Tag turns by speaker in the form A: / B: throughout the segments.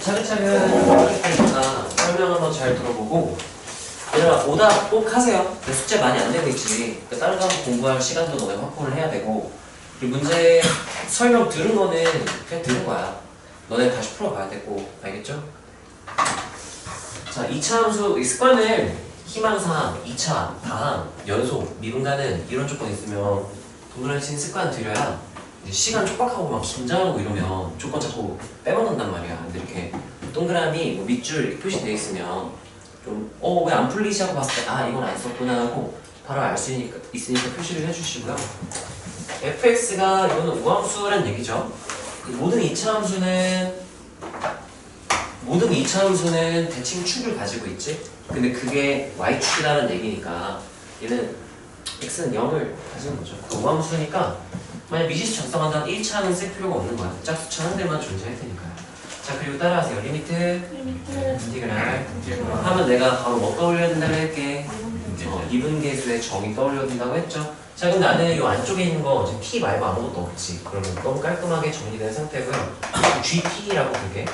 A: 차근차근 하니까 설명 한번 잘 들어보고 얘들아 오답 꼭 하세요. 숙제 많이 안 되고 있지. 다른 거 한번 공부할 시간도 너네 확보를 해야 되고 그리고 문제 설명 들은 거는 그냥 들은 거야. 너네 다시 풀어봐야 되고 알겠죠? 자, 2차 함수 이 습관을 희망사항, 2차, 다항, 연속, 미분가는 이런 조건 있으면 동그라미 친 습관 들여야 이제 시간 촉박하고 막 긴장하고 이러면 조건 자꾸 빼먹는단 말이야. 근데 이렇게 동그라미 뭐 밑줄 이렇게 표시되어 있으면 좀 왜 안 풀리지 하고 봤을 때 아 이건 안 썼구나 하고 바로 알 수 있으니까 표시를 해주시고요. fx가 이거는 우함수란 얘기죠. 모든 2차 함수는 대칭 축을 가지고 있지. 근데 그게 y축이라는 얘기니까 얘는 x는 0을 가지는 거죠. 우함수니까 만약 미지수 작성한다면 1차는 쓸 필요가 없는 거야. 짝수차 한 대만 존재할 테니까요. 자, 그리고 따라하세요. 리미트 인티그랄 하면 내가 바로 뭐 떠올려야 된다고 할게. 미분계수의 정의 떠올려야 된다고 했죠. 자, 그럼 나는 이 안쪽에 있는 거 지금 t 말고 아무것도 없지. 그러면 너무 깔끔하게 정리된 상태고요. gt라고 부르게.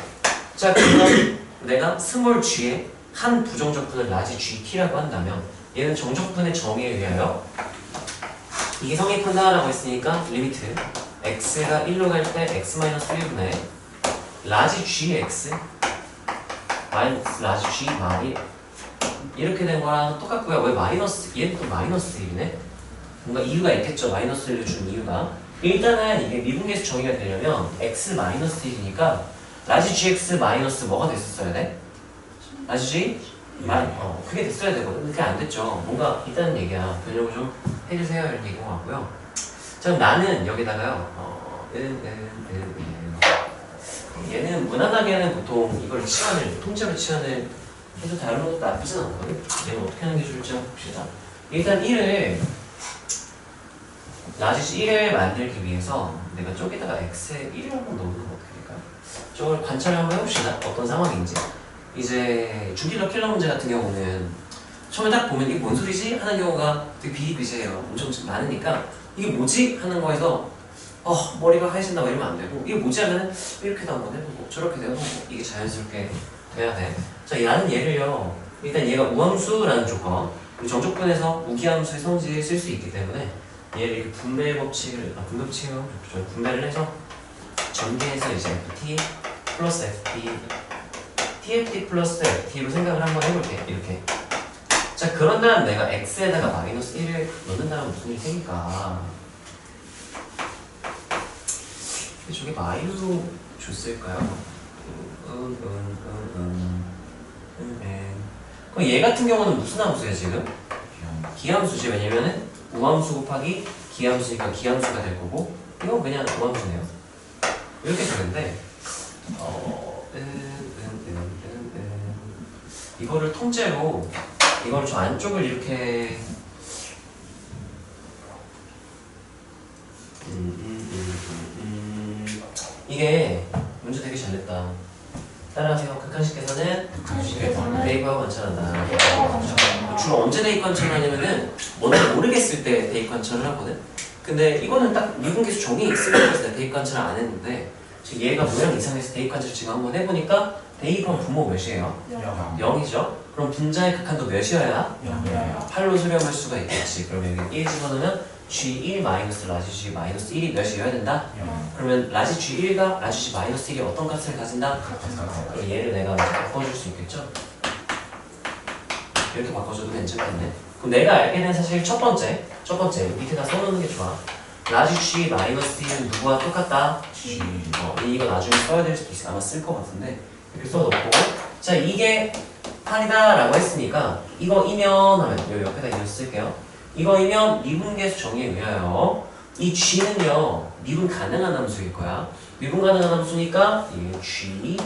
A: 자, 그러면 내가 스몰 g의 한 부정적분을 라지 gt라고 한다면 얘는 정적분의 정의에 의하여 이게 성립한다라고 했으니까 리미트 x가 1로 갈 때 x-1분의 라지 gx 마이너스 라지 g 마이 이렇게 된 거랑 똑같고요. 왜 마이너스 얘는 또 마이너스 1이네? 뭔가 이유가 있겠죠. 마이너스 1을 준 이유가 일단은 이게 미분계수 정의가 되려면 x 마이너스 1이니까 라지 gx 마이너스 뭐가 됐었어야 돼? 라지 g? 그게 됐어야 되거든. 그게 안 됐죠. 뭔가 있다는 얘기야. 변형을 좀 해주세요 이런 얘기인 것 같고요. 자, 그럼 나는 여기다가요 얘는 무난하게는 보통 이걸 통째로 치환을 해서 다른 것도 나쁘진 않거든. 얘는 어떻게 하는 게 좋을지 한번 봅시다. 일단 1을 라지 1을 만들기 위해서 내가 저기다가 x에 1을 한번 넣는 거 어떻게 될까요? 저걸 관찰을 한번 해봅시다. 어떤 상황인지. 이제 주기적 킬러 문제 같은 경우는 처음에 딱 보면 이게 뭔 소리지? 하는 경우가 되게 비일비재해요. 엄청 많으니까 이게 뭐지? 하는 거에서 머리가 하얘진다 뭐 이러면 안 되고 이게 뭐지 하면은 이렇게도 한번 해보고 저렇게도 해보고 이게 자연스럽게 돼야 돼. 자, 나는 얘를요 일단 얘가 우함수라는 조건 정적분에서 우기함수의 성질을 쓸 수 있기 때문에 얘를 이렇게 분배 법칙을 분배를 해서 전개해서 이제 ft 플러스 fp tft 플러스 ft로 생각을 한번 해볼게. 이렇게. 자, 그런 다음 내가 x에다가 마이너스 1을 넣는다면 무슨 일이 생길까? 저게 마이너로 줬을까요? 그럼 얘 같은 경우는 무슨 함수야 지금? 기함수지. 왜냐면은 우함수 곱하기 기함수니까 기함수가 될 거고 이건 그냥 우함수네요. 이렇게 되는데 이거를 통째로 이걸 저 안쪽을 이렇게 이게 문제 되게 잘 냈다. 따라하세요. 극한식에서는 대입하고 관찰한다. 주로 언제 대입 관찰하냐면은 뭔가 모르겠을 때 대입 관찰을 하거든. 근데 이거는 딱 미분계수 정의 있으면서 대입 관찰을 안 했는데 지금 얘가 모양 이상해서 대입 관찰을 지금 한번 해보니까 대입하면 분모 몇이에요? 0이죠? 그럼 분자의 극한도 몇이어야? 8로 수렴할 수가 있겠지. 그러면 여기 1 집어넣으면 G1 마이너스 라지 G 마이너스 1이 몇이어야 된다? 그러면 라지 G1과 라지 G 마이너스 1이 어떤 값을 가진다? 그럼 얘를 내가 바꿔줄 수 있겠죠? 이렇게 바꿔줘도 괜찮겠네. 그럼 내가 알게 된 사실 첫 번째 밑에다 써놓는 게 좋아. 라지 G 마이너스 1은 누구와 똑같다? G. 이거 나중에 써야 될 수도 있어. 아마 쓸 것 같은데 이렇게 써놓고 자, 이게 8이다 라고 했으니까 이거이면 하면 여기 옆에다 이거 쓸게요. 이거이면 미분계수 정의에 의하여 이 g는요 미분 가능한 함수일 거야. 미분 가능한 함수니까 이 g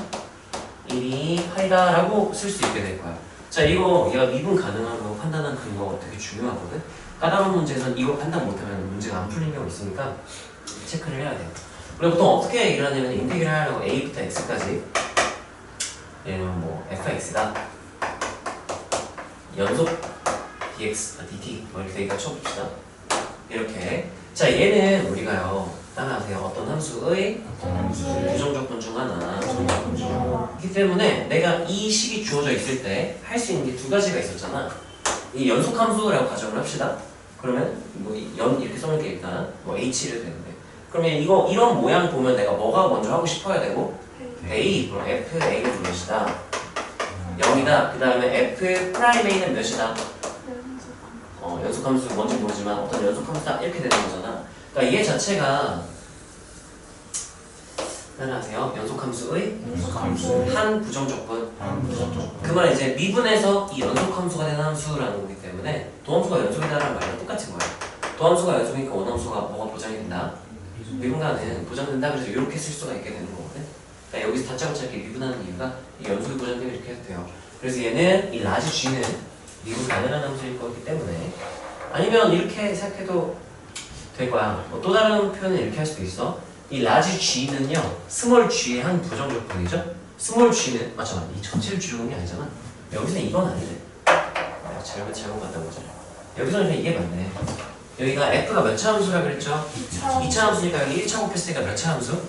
A: 1이 8이다 라고 쓸 수 있게 될 거야. 자, 이거 얘가 미분 가능한 거 판단한 근거가 되게 중요하거든. 까다로운 문제에서는 이거 판단 못하면 문제가 안 풀린 경우가 있으니까 체크를 해야 돼요. 우리가 보통 어떻게 얘기를 하냐면 인테그랄 하려고 a부터 x까지 얘는 뭐 fx다 연속 dx, dt 뭐 이렇게 여기다 쳐봅시다. 이렇게. 자, 얘는 우리가요 따라하세요. 어떤 함수의 부정적분 중 하나 그렇기 때문에 내가 이 식이 주어져 있을 때 할 수 있는 게 두 가지가 있었잖아. 이 연속함수라고 가정을 합시다. 그러면 뭐 이렇게 써놓을게. 일단 뭐 h를 되는데, 그러면 이거 이런 모양 보면 내가 뭐가 먼저 하고 싶어야 되고 a, 그럼 f(a)는 몇이다? 0이다. 그 다음에 f'(a는 몇이다? 연속함수 뭔지 모르지만 어떤 연속함수다 이렇게 되는 거잖아. 그러니까 얘 자체가 따라하세요. 연속함수의 한 부정적분. 그 말은 이제 미분에서 이 연속함수가 되는 함수라는 거기 때문에 도함수가 연속이다라는 말이랑 똑같은 거예요. 도함수가 연속이니까 원함수가 뭐가 보장이 된다? 미분가는 보장된다. 그래서 이렇게 쓸 수가 있게 되는 거거든. 그러니까 여기서 다짜고짜 이렇게 미분하는 이유가 이 연속이 보장되면 이렇게 해도 돼요. 그래서 얘는 이 라지 G는 미분 가능한 함수일 거기 때문에, 아니면 이렇게 생각해도 될 거야. 또 다른 표현은 이렇게 할 수도 있어. 이 라지 G는요 스몰 G의 한 부정적분이죠. 스몰 G는 잠깐만, 이 전체를 G로 게 아니잖아. 여기서는 이건 아니네. 내가 잘못 봤던 거잖아. 여기서는 그냥 이게 맞네. 여기가 F가 몇 차 함수라 그랬죠? 2차 함수니까 여기 1차 곱했으니까 몇 차 함수?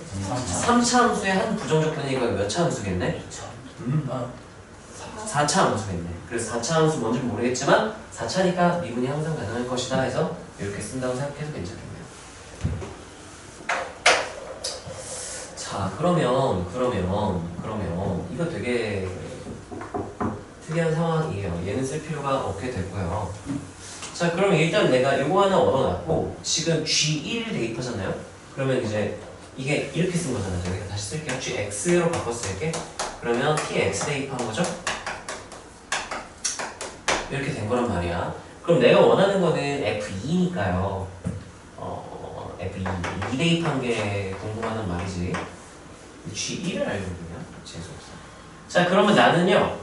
A: 3차 함수의 한 부정적분이니까 몇 차 함수겠네? 4차 함수겠네. 그래서 4차 함수 뭔지 모르겠지만 4차니까 미분이 항상 가능할 것이다 해서 이렇게 쓴다고 생각해도 괜찮겠네요. 자, 그러면 이거 되게 특이한 상황이에요. 얘는 쓸 필요가 없게 되고요. 자, 그럼 일단 내가 이거 하나 얻어놨고 지금 G1 대입하잖아요. 그러면 이제 이게 이렇게 쓴 거잖아요. 여기다 다시 쓸게요. GX로 바꿔 쓸게. 그러면 TX 대입한 거죠? 이렇게 된 거란 말이야. 그럼 내가 원하는 거는 F2니까요. F2 대입한 게 궁금하단 말이지. G1을 알고 있냐? 재수없어. 자, 그러면 나는요,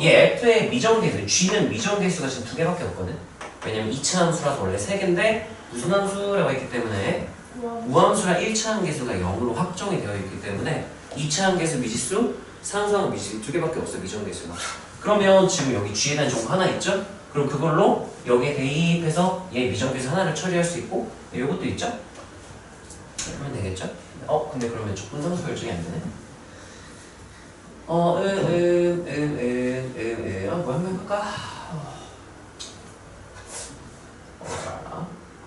A: 얘 F의 미정계수, G는 미정계수가 지금 2개밖에 없거든. 왜냐면 2차 함수라서 원래 3개인데 무슨 함수라고 했기 때문에 우함수라 1차 함계수가 0으로 확정이 되어 있기 때문에 2차 함계수 미지수, 상수항 미지수 2개밖에 없어, 미정계수가. 그러면 지금 여기 G에 대한 정보 하나 있죠? 그럼 그걸로 여기에 대입해서 얘 미정계수 하나를 처리할 수 있고 이것도 있죠? 그러면 되겠죠? 근데 그러면 조건상수 결정이 안 되네. 뭐 한번 해볼까?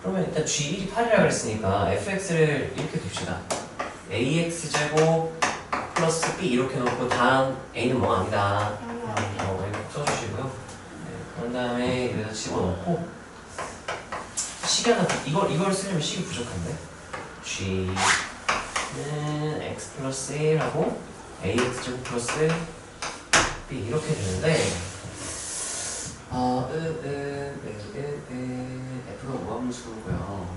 A: 그러면 일단 G1이 8이라 그랬으니까 fx를 이렇게 둡시다. ax제곱 플러스 b 이렇게 놓고 다음 a는 뭐 아니다. 이렇게 써주시고요. 네, 그런 다음에 여기다 집어넣고 식이 하나, 이걸 쓰려면 식이 부족한데. G는 x 플러스 1하고 ax제곱 플러스 b 이렇게 되는데 F가 무함수고요.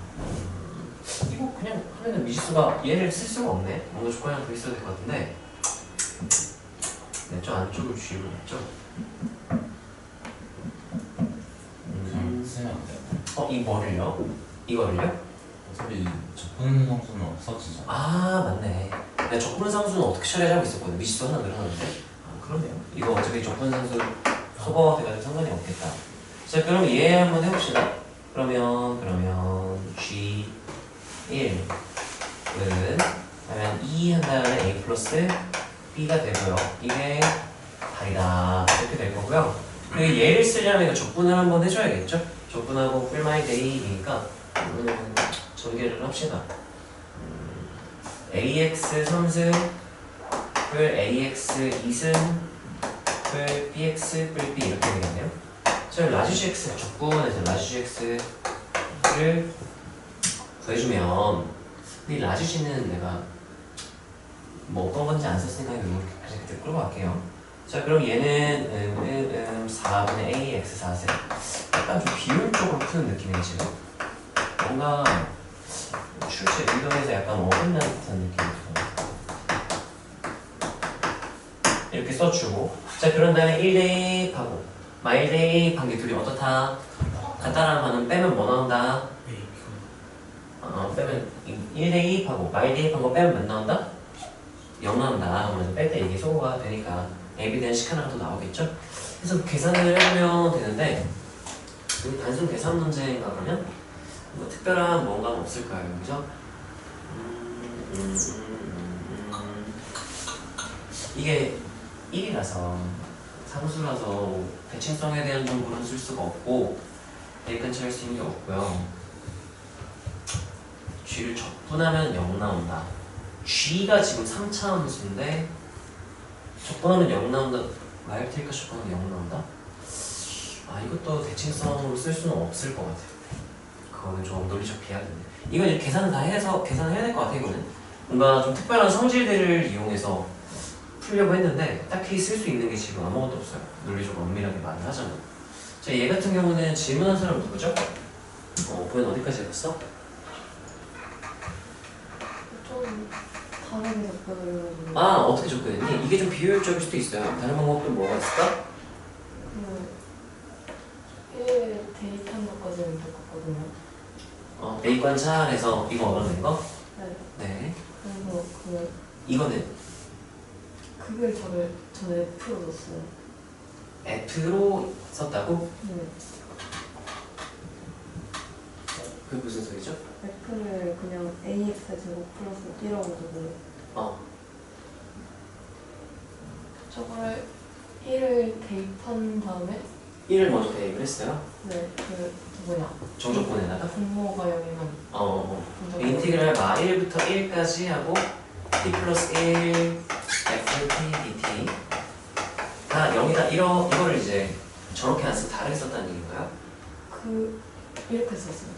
A: 이거 그냥 하면은 미지수가 얘를 쓸 수가 없네. 뭔가 조건이 하나 더 있어야 될 것 같은데. 네, 저 안쪽을 G로 했죠.
B: 쓰면 안 돼요.
A: 이 뭐를요? 이거를요?
B: 어차피 적분 상수는 없어지죠.
A: 맞네. 내가 적분상수는 어떻게 처리하자고 있었거든. 미지수 하나 늘어났는데. 그러네요. 이거 어차피 적분상수 소거가 돼가지고 상관이 없겠다. 자, 그럼 얘 한번 해봅시다. 그러면 G1은 그러면 2 한 다음에 A 플러스 B가 되고요. 이게 8이다. 이렇게 될 거고요. 그리고 얘를 쓰려면 이거 적분을 한번 해줘야겠죠? 적분하고 풀마이 대입이니까 전개를 합시다. AX 3승 풀 AX 2승 풀 BX 풀 B 이렇게 되겠네요. 자, 라지 GX 적분해서 라지 GX를 구해주면 이 라지 G는 내가 뭐 어떤 건지 안 썼으니까 이렇게 그냥 끌고 갈게요. 자, 그럼 얘는 4분의 AX 4세. 약간 좀 비율적으로 푸는 느낌이네 지금. 뭔가 출제 의도에서 약간 어긋난 듯한 느낌이 들어요. 이렇게 써주고, 자, 그런 다음에 1 대입하고 마일 대입한 게 둘이 어떻다? 같다라는 거는 빼면 뭐 나온다? 빼면 1 대입하고 마일 대입한 거 빼면 몇 나온다? 0 나온다. 그러면 뺄 때 이게 소거가 되니까 A에 대한 식 하나가 더 나오겠죠? 그래서 계산을 해보면 되는데, 여기 단순 계산 문제인가 그러면? 뭐 특별한 뭔가는 없을까요? 여기서? 이게 1이라서 상수라서 대칭성에 대한 정보는 쓸 수가 없고 대입근처 할 수 있는 게 없고요. G를 적분하면 0 나온다. G가 지금 3차 함수인데 적분하면 0 나온다. 마이너스니까 적분하면 0 나온다? 아 이것도 대칭성으로 쓸 수는 없을 것 같아요. 그거는 좀 논리적 비하인데 이건 이제 계산을 다 해서 계산해야 될 것 같아요. 이거는 뭔가 좀 특별한 성질들을 이용해서 풀려고 했는데 딱히 쓸 수 있는 게 지금 아무것도 없어요. 논리적으로 엄밀하게 말을 하자면. 자, 얘 같은 경우는 질문한 사람 누구죠? 보현 어디까지 해봤어?
C: 좀 다르게 접근을
A: 아 어떻게 접근했니? 이게 좀 비효율적일 수도 있어요. 다른 방법도 뭐가 있을까?
C: 그 1 데이트한 것까지는 똑같거든요.
A: 대입 관찰해서 이거 얻어낸 거?
C: 네.
A: 네.
C: 그래서
A: 이거는
C: 그걸 전에 풀어줬어요.
A: F로 썼다고?
C: 네.
A: 그게 무슨 소리죠?
C: F를 그냥 AX 제곱 플러스 B라고 두고 저거를 1을 대입한 다음에
A: 1을 먼저 대입을 했어요.
C: 네, 그 뭐냐
A: 정적분에다가
C: 분모가 0이면
A: 인티그랄 마 1부터 1까지 하고 t 플러스 1 ft dt 다 0이다. 이거를 이제 저렇게 안 쓰고 다르게 썼다는 얘기인가요?
C: 이렇게 썼어요.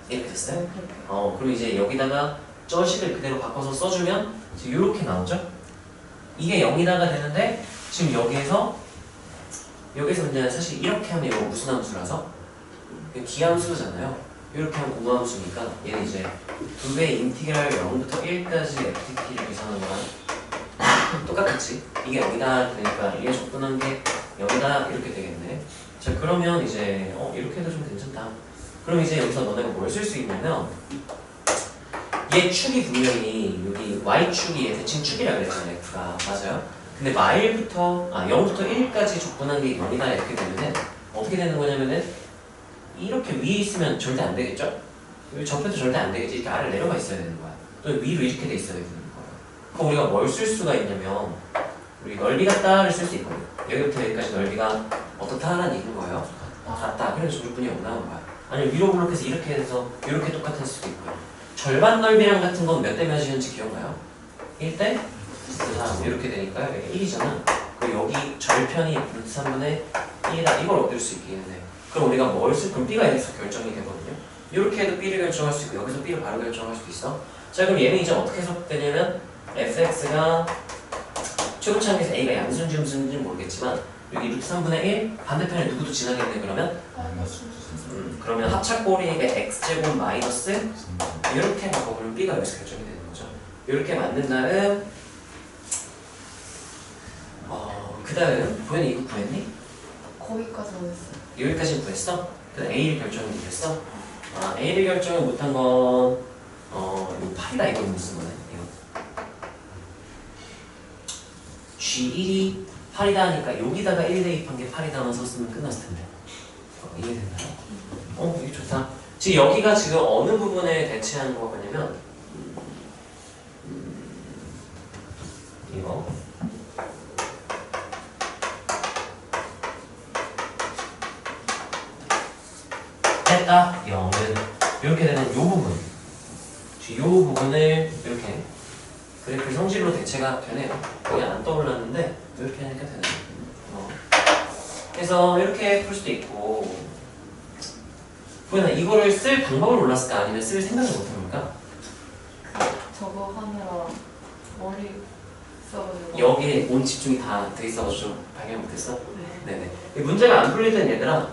A: 이렇게 됐어요?
C: 네, 그렇게.
A: 그리고 이제 여기다가 저 식을 그대로 바꿔서 써주면 지금 이렇게 나오죠? 이게 0이다가 되는데 지금 여기에서 문제는 사실 이렇게 하면 이거 무슨 함수라서 기함수잖아요. 이렇게 하면 고함수니까 얘는 이제 2배의 인티그랄 0부터 1까지 ft를 계산한 거랑 똑같겠지? 이게 0이다 그러니까 이게 적분한 게 0이다 이렇게 되겠네. 자 그러면 이제 이렇게 해도 좀 괜찮다. 그럼 이제 여기서 너네가 뭘 쓸 수 있냐면 얘 축이 분명히 여기 y축이 얘 대칭축이라 그랬잖아요. F가 맞아요? 근데 0부터 1까지 적분한 게 0이다 이렇게 되면은 어떻게 되는 거냐면은 이렇게 위에 있으면 절대 안 되겠죠? 여기 접해도 절대 안 되겠지. 이렇게 아래 내려가 있어야 되는 거야. 또 위로 이렇게 돼 있어야 되는 거야. 그럼 우리가 뭘 쓸 수가 있냐면 우리 넓이 같다를 쓸 수 있거든요. 여기부터 여기까지 넓이가 어떻다라는 얘기인 거예요. 같다. 그래서 정적분이 0 나온 거야. 아니면 위로 블록해서 이렇게 해서 이렇게 똑같을 수도 있고요. 절반 넓이랑 같은 건 몇 대 몇이었는지 기억나요? 1대 3 이렇게 되니까 여기 1이잖아. 그리고 여기 절편이 루트 3분의 1이다. 이걸 얻을 수 있겠네. 그럼 우리가 뭘 쓸? 그럼 B가 여기서 결정이 되거든요. 이렇게 해도 B를 결정할 수 있고 여기서 B를 바로 결정할 수도 있어. 자 그럼 얘는 이제 어떻게 해석되냐면 fx가 최고차항에서 a가 양수인지 음수인지 모르겠지만 여기 루트 3분의 1 반대편에 누구도 지나겠네. 그러면 합착골이니까 x제곱 마이너스 이렇게 바꿔보면 B가 여기서 결정이 되는 거죠. 이렇게 만든 다음 그 다음 보현이 이거 구했니?
C: 거기까지만 했어요.
A: 여기까지 구했어? 그 A를 결정을 못했어? A를 결정을 못한 건 이거 8이다 이거 무슨 거네 이거 G1이 8이다 하니까 여기다가 1 대입한 게 8이다만 썼으면 끝났을 텐데 이해됐나요? 이게 좋다. 지금 여기가 지금 어느 부분에 대체하는 거 같냐면 이거 했다 0은 이렇게 되는 요 부분 요 부분을 이렇게 그래프 성질로 대체가 되네요. 거의 안 떠올랐는데 이렇게 하니까 되네요. 그래서 이렇게 풀 수도 있고 그러나 이거를 쓸 방법을 몰랐을까 아니면 쓸 생각을 못해볼까?
C: 저거 하느라 머리 써가지고
A: 여기에 온 집중이 다 돼 있어가지고 좀 발견 못했어?
C: 네.
A: 네네. 문제가 안 풀릴 땐 얘들아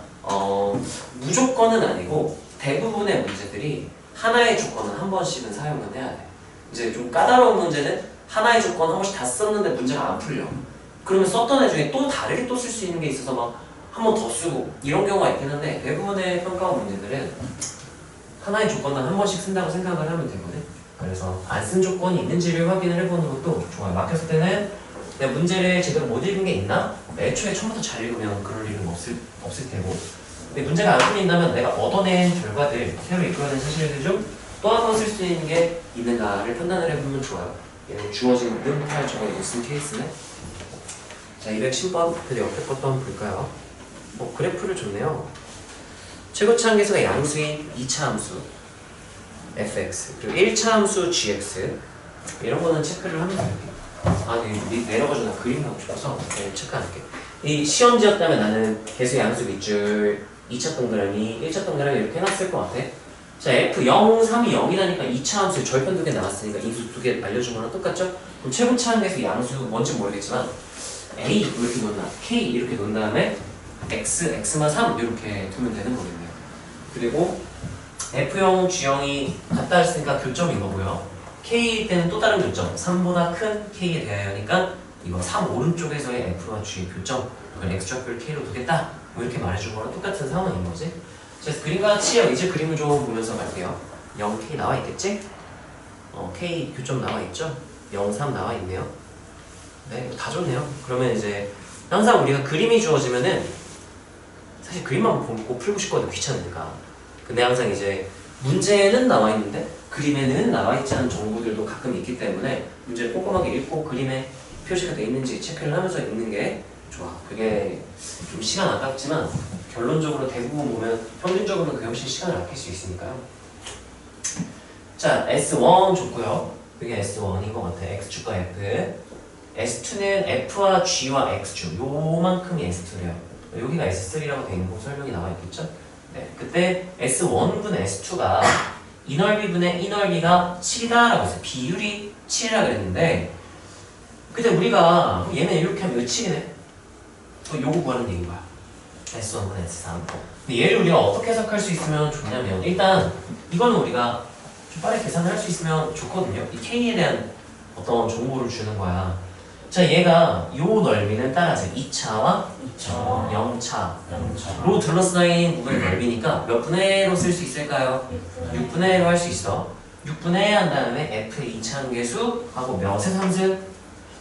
A: 무조건은 아니고 대부분의 문제들이 하나의 조건은 한 번씩은 사용을 해야 돼. 이제 좀 까다로운 문제는 하나의 조건 한 번씩 다 썼는데 문제가 안 풀려. 그러면 썼던 애 중에 또 다르게 또 쓸 수 있는 게 있어서 막 한 번 더 쓰고 이런 경우가 있긴 한데 대부분의 평가원 문제들은 하나의 조건은 한 번씩 쓴다고 생각을 하면 되거든. 그래서 안 쓴 조건이 있는지를 확인을 해보는 것도 좋아요. 막혔을 때는 내가 문제를 제대로 못 읽은 게 있나? 애초에 처음부터 잘 읽으면 그럴 일은 없을 테고 근데 문제가 안 풀린다면 내가 얻어낸 결과들 새로 이끌어낸 사실들 중 또 한 번 쓸 수 있는 게 있는가를 판단을 해보면 좋아요. 얘는 주어진 능팔 저거 무슨 케이스네? 자 210번 근데 옆에 것도 한번 볼까요? 그래프를 줬네요. 최고차 함수가 양수인 2차 함수 fx 그리고 1차 함수 gx 이런 거는 체크를 하면 돼요. 내려가지고 나 그림 하고 싶어서 체크 안 할게. 이 시험지였다면 나는 계수 양수 밑줄 2차 동그라미 1차 동그라미 이렇게 해놨을 것 같아. 자 f 0, 3이 0이라니까 2차 함수 절편 2개 나왔으니까 인수 2개 알려준 거랑 똑같죠? 그럼 최고차 함수 양수 뭔지 모르겠지만 a 이렇게 놓나 k 이렇게 놓은 다음에 x, x만 3 이렇게 두면 되는 거겠네요. 그리고 F형, G형이 같다 했으니까 교점인 거고요. K 때는 또 다른 교점, 3보다 큰 K에 대하여 하니까 이거 3 오른쪽에서의 F와 G의 교점, 그걸 X좌표를 K로 두겠다 뭐 이렇게 말해준 거랑 똑같은 상황인 거지. 그래서 그림과 같이 이제 그림을 좀 보면서 갈게요. 0K 나와 있겠지? K 교점 나와 있죠? 0, 3 나와 있네요. 네, 다 좋네요. 그러면 이제 항상 우리가 그림이 주어지면은 사실 그림만 보고 풀고 싶거든, 귀찮으니까. 근데 항상 이제 문제는 나와 있는데 그림에는 나와 있지 않은 정보들도 가끔 있기 때문에 문제를 꼼꼼하게 읽고 그림에 표시가 돼 있는지 체크를 하면서 읽는 게 좋아. 그게 좀 시간 아깝지만 결론적으로 대부분 보면 평균적으로는 그게 훨씬 시간을 아낄 수 있으니까요. 자, S1 좋고요. 그게 S1인 것 같아. X축과 F. S2는 F와 G와 X축 요만큼이 S2래요. 여기가 S3라고 돼 있는 거 설명이 나와 있겠죠? 네, 그때 S1분의 S2가 이 넓이분의 이 넓이가 7이다라고 했어요. 비율이 7이라 그랬는데 그때 우리가 얘는 이렇게 하면 이거 7이네? 요거 구하는 얘기인 거야. S1분의 S3. 근데 얘를 우리가 어떻게 해석할 수 있으면 좋냐면 일단 이거는 우리가 좀 빠르게 계산을 할 수 있으면 좋거든요. 이 K에 대한 어떤 정보를 주는 거야. 자, 얘가 요 넓이는 따라서 2차와 0차로 둘러싸인 부분의 넓이니까 몇 분의 1로 쓸 수 있을까요? 6분의 1로 할 수 있어. 6분의 1 한 다음에 F의 2차 함계수 하고 몇의 3승?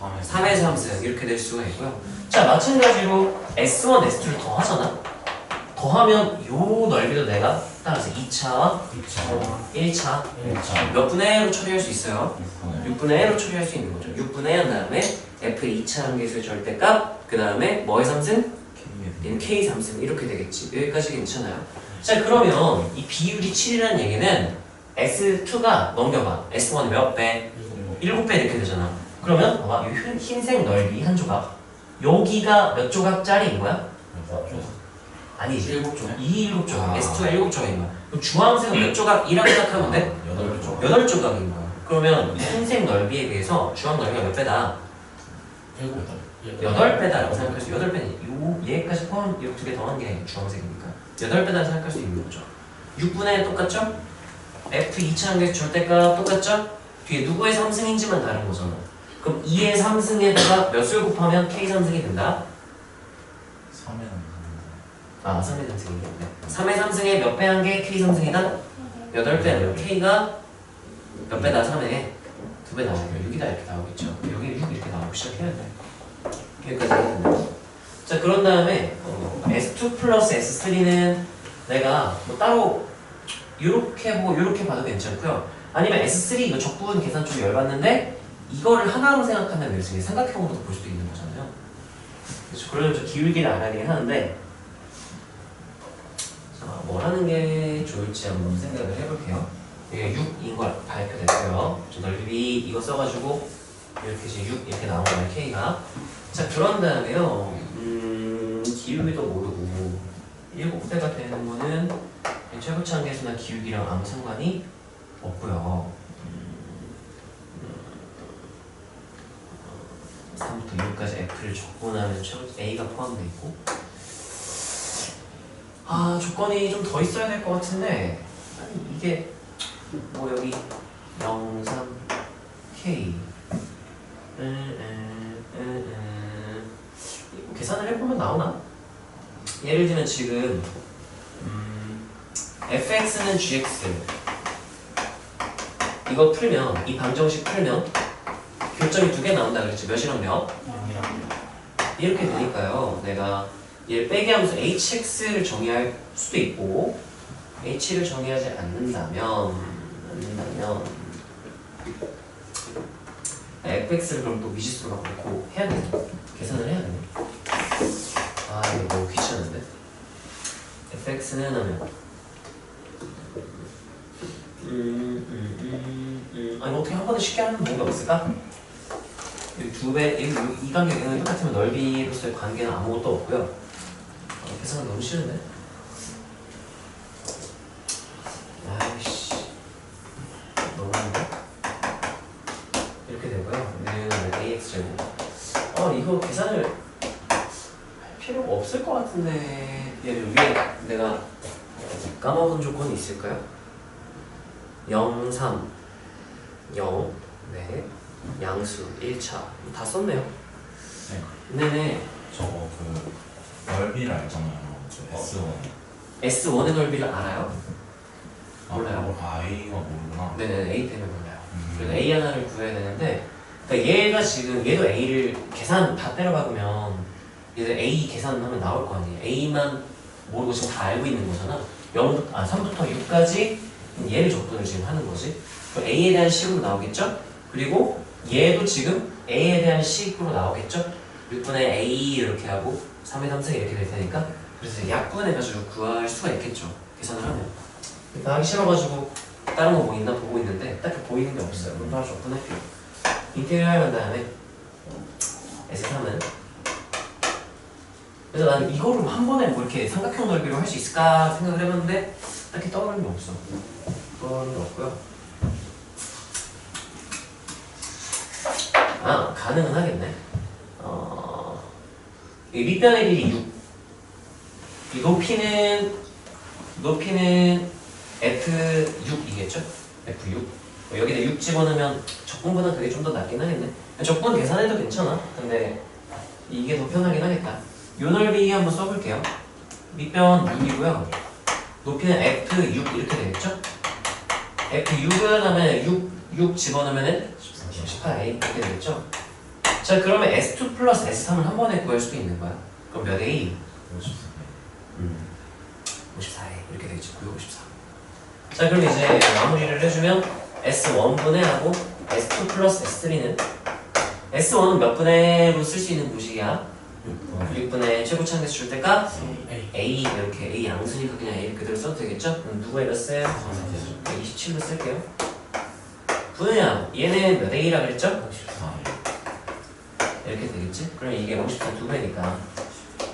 A: 3의 3승 이렇게 될 수가 있고요. 자, 마찬가지로 S1, S2를 더하잖아? 더하면 요 넓이도 내가 따라서 2차와 1차 몇 분의 1로 처리할 수 있어요? 6분의 1로 처리할 수 있는 거죠. 6분의 1 한 다음에 F의 2차 함계수의 절대값 그 다음에 뭐의 3승? 얘는 K 3승 이렇게 되겠지. 여기까지 괜찮아요? 자, 그러면 이 비율이 7이라는 얘기는 S2가 넘겨봐. S1이 몇 배? 7배 이렇게 되잖아. 그러면 봐봐. 이 흰색 넓이 한 조각 여기가 몇 조각짜리인 거야? 아니지.
B: 7조각.
A: 이 7조각. S2가 7조각인 거야. 그럼 주황색은 몇 조각이라고 생각하면 돼?
B: 8조각.
A: 8조각인 거야. 그러면 흰색 넓이에 비해서 주황 넓이가 몇 배다? 8배다라고 생각할 수 있어요. 8배는 요 얘까지 포함 이 두 개 더한 게 주황색이니까 8배다 생각할 수 있는 거죠. 6분의 1 똑같죠? F 2차 함계수 절대값 똑같죠? 뒤에 누구의 3승인지만 다른 거잖아. 그럼 2의 3승에다가 몇을 곱하면 K 3승이 된다? 3의 3승이네. 3의 3승에 몇 배 한 게 K 3승이다? 8배네요. K가 몇 배다? 3에 2배 나오고 6이다 이렇게 나오겠죠. 여기 6 이렇게 나오고 시작해야 돼. 여기까지 해야 자, 그런 다음에 S2 플러스 S3는 내가 뭐 따로 요렇게 보고 요렇게 봐도 괜찮고요. 아니면 S3 이거 적분 계산 좀 열받는데 이거를 하나로 생각한다면 요즘에 삼각형으로도 볼 수도 있는 거잖아요. 그래서 그러면 좀 기울기를 알아야긴 하는데 자, 뭘 하는 게 좋을지 한번 생각을 해볼게요. 이게 6인 걸 발표됐고요. 저 넓이 이거 써가지고 이렇게 이제 6 이렇게 나온 거예요. K가. 자, 그런 다음에요. 기울기도 모르고 7배가 되는 거는 최고차 함계수나 기울기랑 아무 상관이 없고요. 3부터 6까지 F를 적분하면 A가 포함되어 있고 조건이 좀 더 있어야 될 것 같은데 아니 이게 뭐 여기 0, 3, K 계산을 해보면 나오나? 예를 들면 지금 fx는 gx 이거 풀면 이 방정식 풀면 교점이 2개 나온다 그랬지. 몇이랑 몇? 이렇게 되니까요. 내가 얘를 빼기 하면서 hx를 정의할 수도 있고 h를 정의하지 않는다면 fx를 그럼 또 미지수로 바꾸고 해야 되네. 계산을 해야 되네. 아 이거 너무 귀찮은데. fx는 하면 아니 어떻게 한 번에 쉽게 하는 뭔가 없을까? 이 두 배, 이 간격은 똑같으면 넓이로서의 관계는 아무것도 없고요. 계산 너무 싫은데? 아이씨 너무한데? 이렇게 되고요. 얘는 ax 제곱. 이거 계산을 할 필요가 없을 것 같은데. 얘를 위에 내가 까먹은 조건이 있을까요? 0, 3, 0, 네, 양수, 1차 다 썼네요.
B: 네.
A: 네네.
B: 저거 그 넓이를 알잖아요. 저 S1.
A: S1의 넓이를 알아요? 몰라요.
B: A가 모르구나.
A: 네네, A 때문에 몰라요. 그래서 A 하나를 구해야 되는데, 그러니까 얘가 지금 얘도 A를 계산 다 때려박으면 얘들 A 계산하면 나올 거 아니에요. A만 모르고 지금 다 알고 있는 거잖아. 3부터 6까지 얘를 적분을 지금 하는 거지. 그럼 A에 대한 식으로 나오겠죠? 그리고 얘도 지금 A에 대한 식으로 나오겠죠? 6분의 A 이렇게 하고 3의 3승 이렇게 될 테니까, 그래서 약분해가지고 구할 수가 있겠죠. 계산을 하면. 그러니까 하기 싫어가지고 다른 거 뭐 있나 보고 있는데 딱히 보이는 게 없어요. 그럼 바로 적분할게요. 인테그랄 한 다음에 S3은, 그래서 나는 이거를 한 번에 뭐 이렇게 삼각형 넓이로 할 수 있을까 생각을 해봤는데 딱히 떠오르는 게 없어. 떠오르는 게 없고요. 가능은 하겠네. 이 밑변의 길이 6. 이 높이는 F6이겠죠? F6. 여기다 6 집어넣으면 적분보다 그게 좀 더 낫긴 하겠네. 적분 계산해도 괜찮아. 근데 이게 더 편하긴 하겠다. 요 넓이 한번 써볼게요. 밑변 6이고요. 높이는 F6 이렇게 되겠죠? F6은 하면 6 집어넣으면 18A 이렇게 되겠죠? 자, 그러면 S2 플러스 S3을 한 번에 구할 수도 있는 거야. 그럼 몇 A? 54A 이렇게 되겠지. 9, 54. 자, 그럼 이제 마무리를 해주면 S1분의 하고 S2 플러스 S3는, S1은 몇 분의로 쓸 수 있는 공식이야? 6분의 최고차항에서 줄 때가 A, 이렇게 A 양수니까 그냥 A 그대로 써도 되겠죠? 그럼 누구의 몇 셈? 27로 쓸게요. 분해야 얘는 몇 A라 그랬죠? 이렇게 되겠지? 그럼 이게 54 2배니까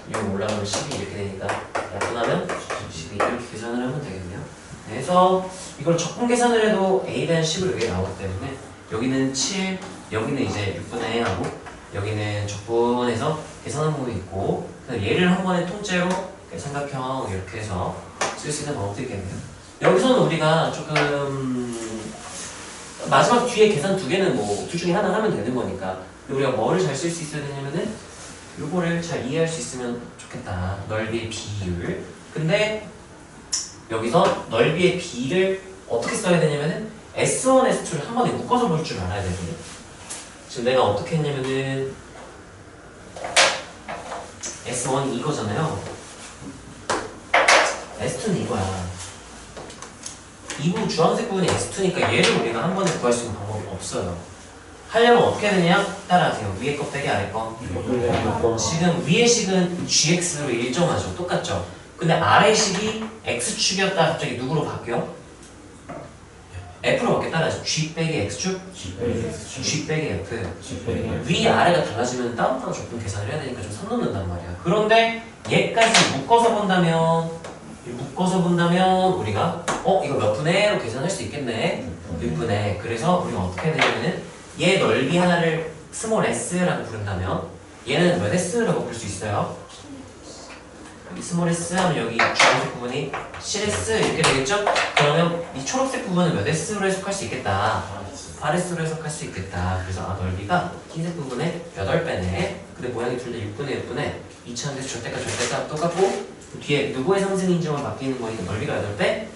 A: 이거 올라가면 12 이렇게 되니까 약분하면 12 이렇게 계산을 하면 되겠네요. 그래서 이걸 적분 계산을 해도 A에 대한 식으로 여기 나오기 때문에 여기는 7, 여기는 이제 6분의 1하고 여기는 적분해서 계산한 부분이 있고, 얘를 한 번에 통째로 삼각형 이렇게 해서 쓸 수 있는 방법도 있겠네요. 여기서는 우리가 조금 마지막 뒤에 계산 두 개는 뭐 둘 중에 하나 하면 되는 거니까 우리가 뭐를 잘 쓸 수 있어야 되냐면은 요거를 잘 이해할 수 있으면 좋겠다. 넓이의 비율. 근데 여기서 넓이의 비를 어떻게 써야 되냐면은 S1, S2를 한 번에 묶어서 볼 줄 알아야 되거든요. 지금 내가 어떻게 했냐면은 S1이 이거잖아요. S2는 이거야. 이 부분 주황색 부분이 S2니까 얘를 우리가 한 번에 구할 수 있는 방법이 없어요. 하려면 어떻게 되냐? 따라하세요. 위에 거 빼기 아래 거. 지금 위의 식은 GX로 일정하죠. 똑같죠? 근데 아래 식이 X축이었다 갑자기 누구로 바뀌어? F로 바뀌어. 따라하죠. G 빼기 X축? G 빼기 F. 위 아래가 달라지면 다운따라 적분 계산을 해야 되니까 좀 선 넘는단 말이야. 그런데 얘까지 묶어서 본다면 우리가 이거 몇 분의로 계산할 수 있겠네. 6분의. 그래서 우리가 어떻게 해야 되냐면은 얘 넓이 하나를 스몰 s라고 부른다면 얘는 몇 s라고 부를 수 있어요? 여기 스몰 s 하면 여기 주황색 부분이 7s 이렇게 되겠죠? 그러면 이 초록색 부분은 몇 s로 해석할 수 있겠다. 8s로 해석할 수 있겠다. 그래서 넓이가 흰색 부분의 8배네. 근데 모양이 둘 다 6분의 6분의 2차원에서 절대값 똑같고 뒤에 누구의 상승인지만 바뀌는 거니까 넓이가 8배?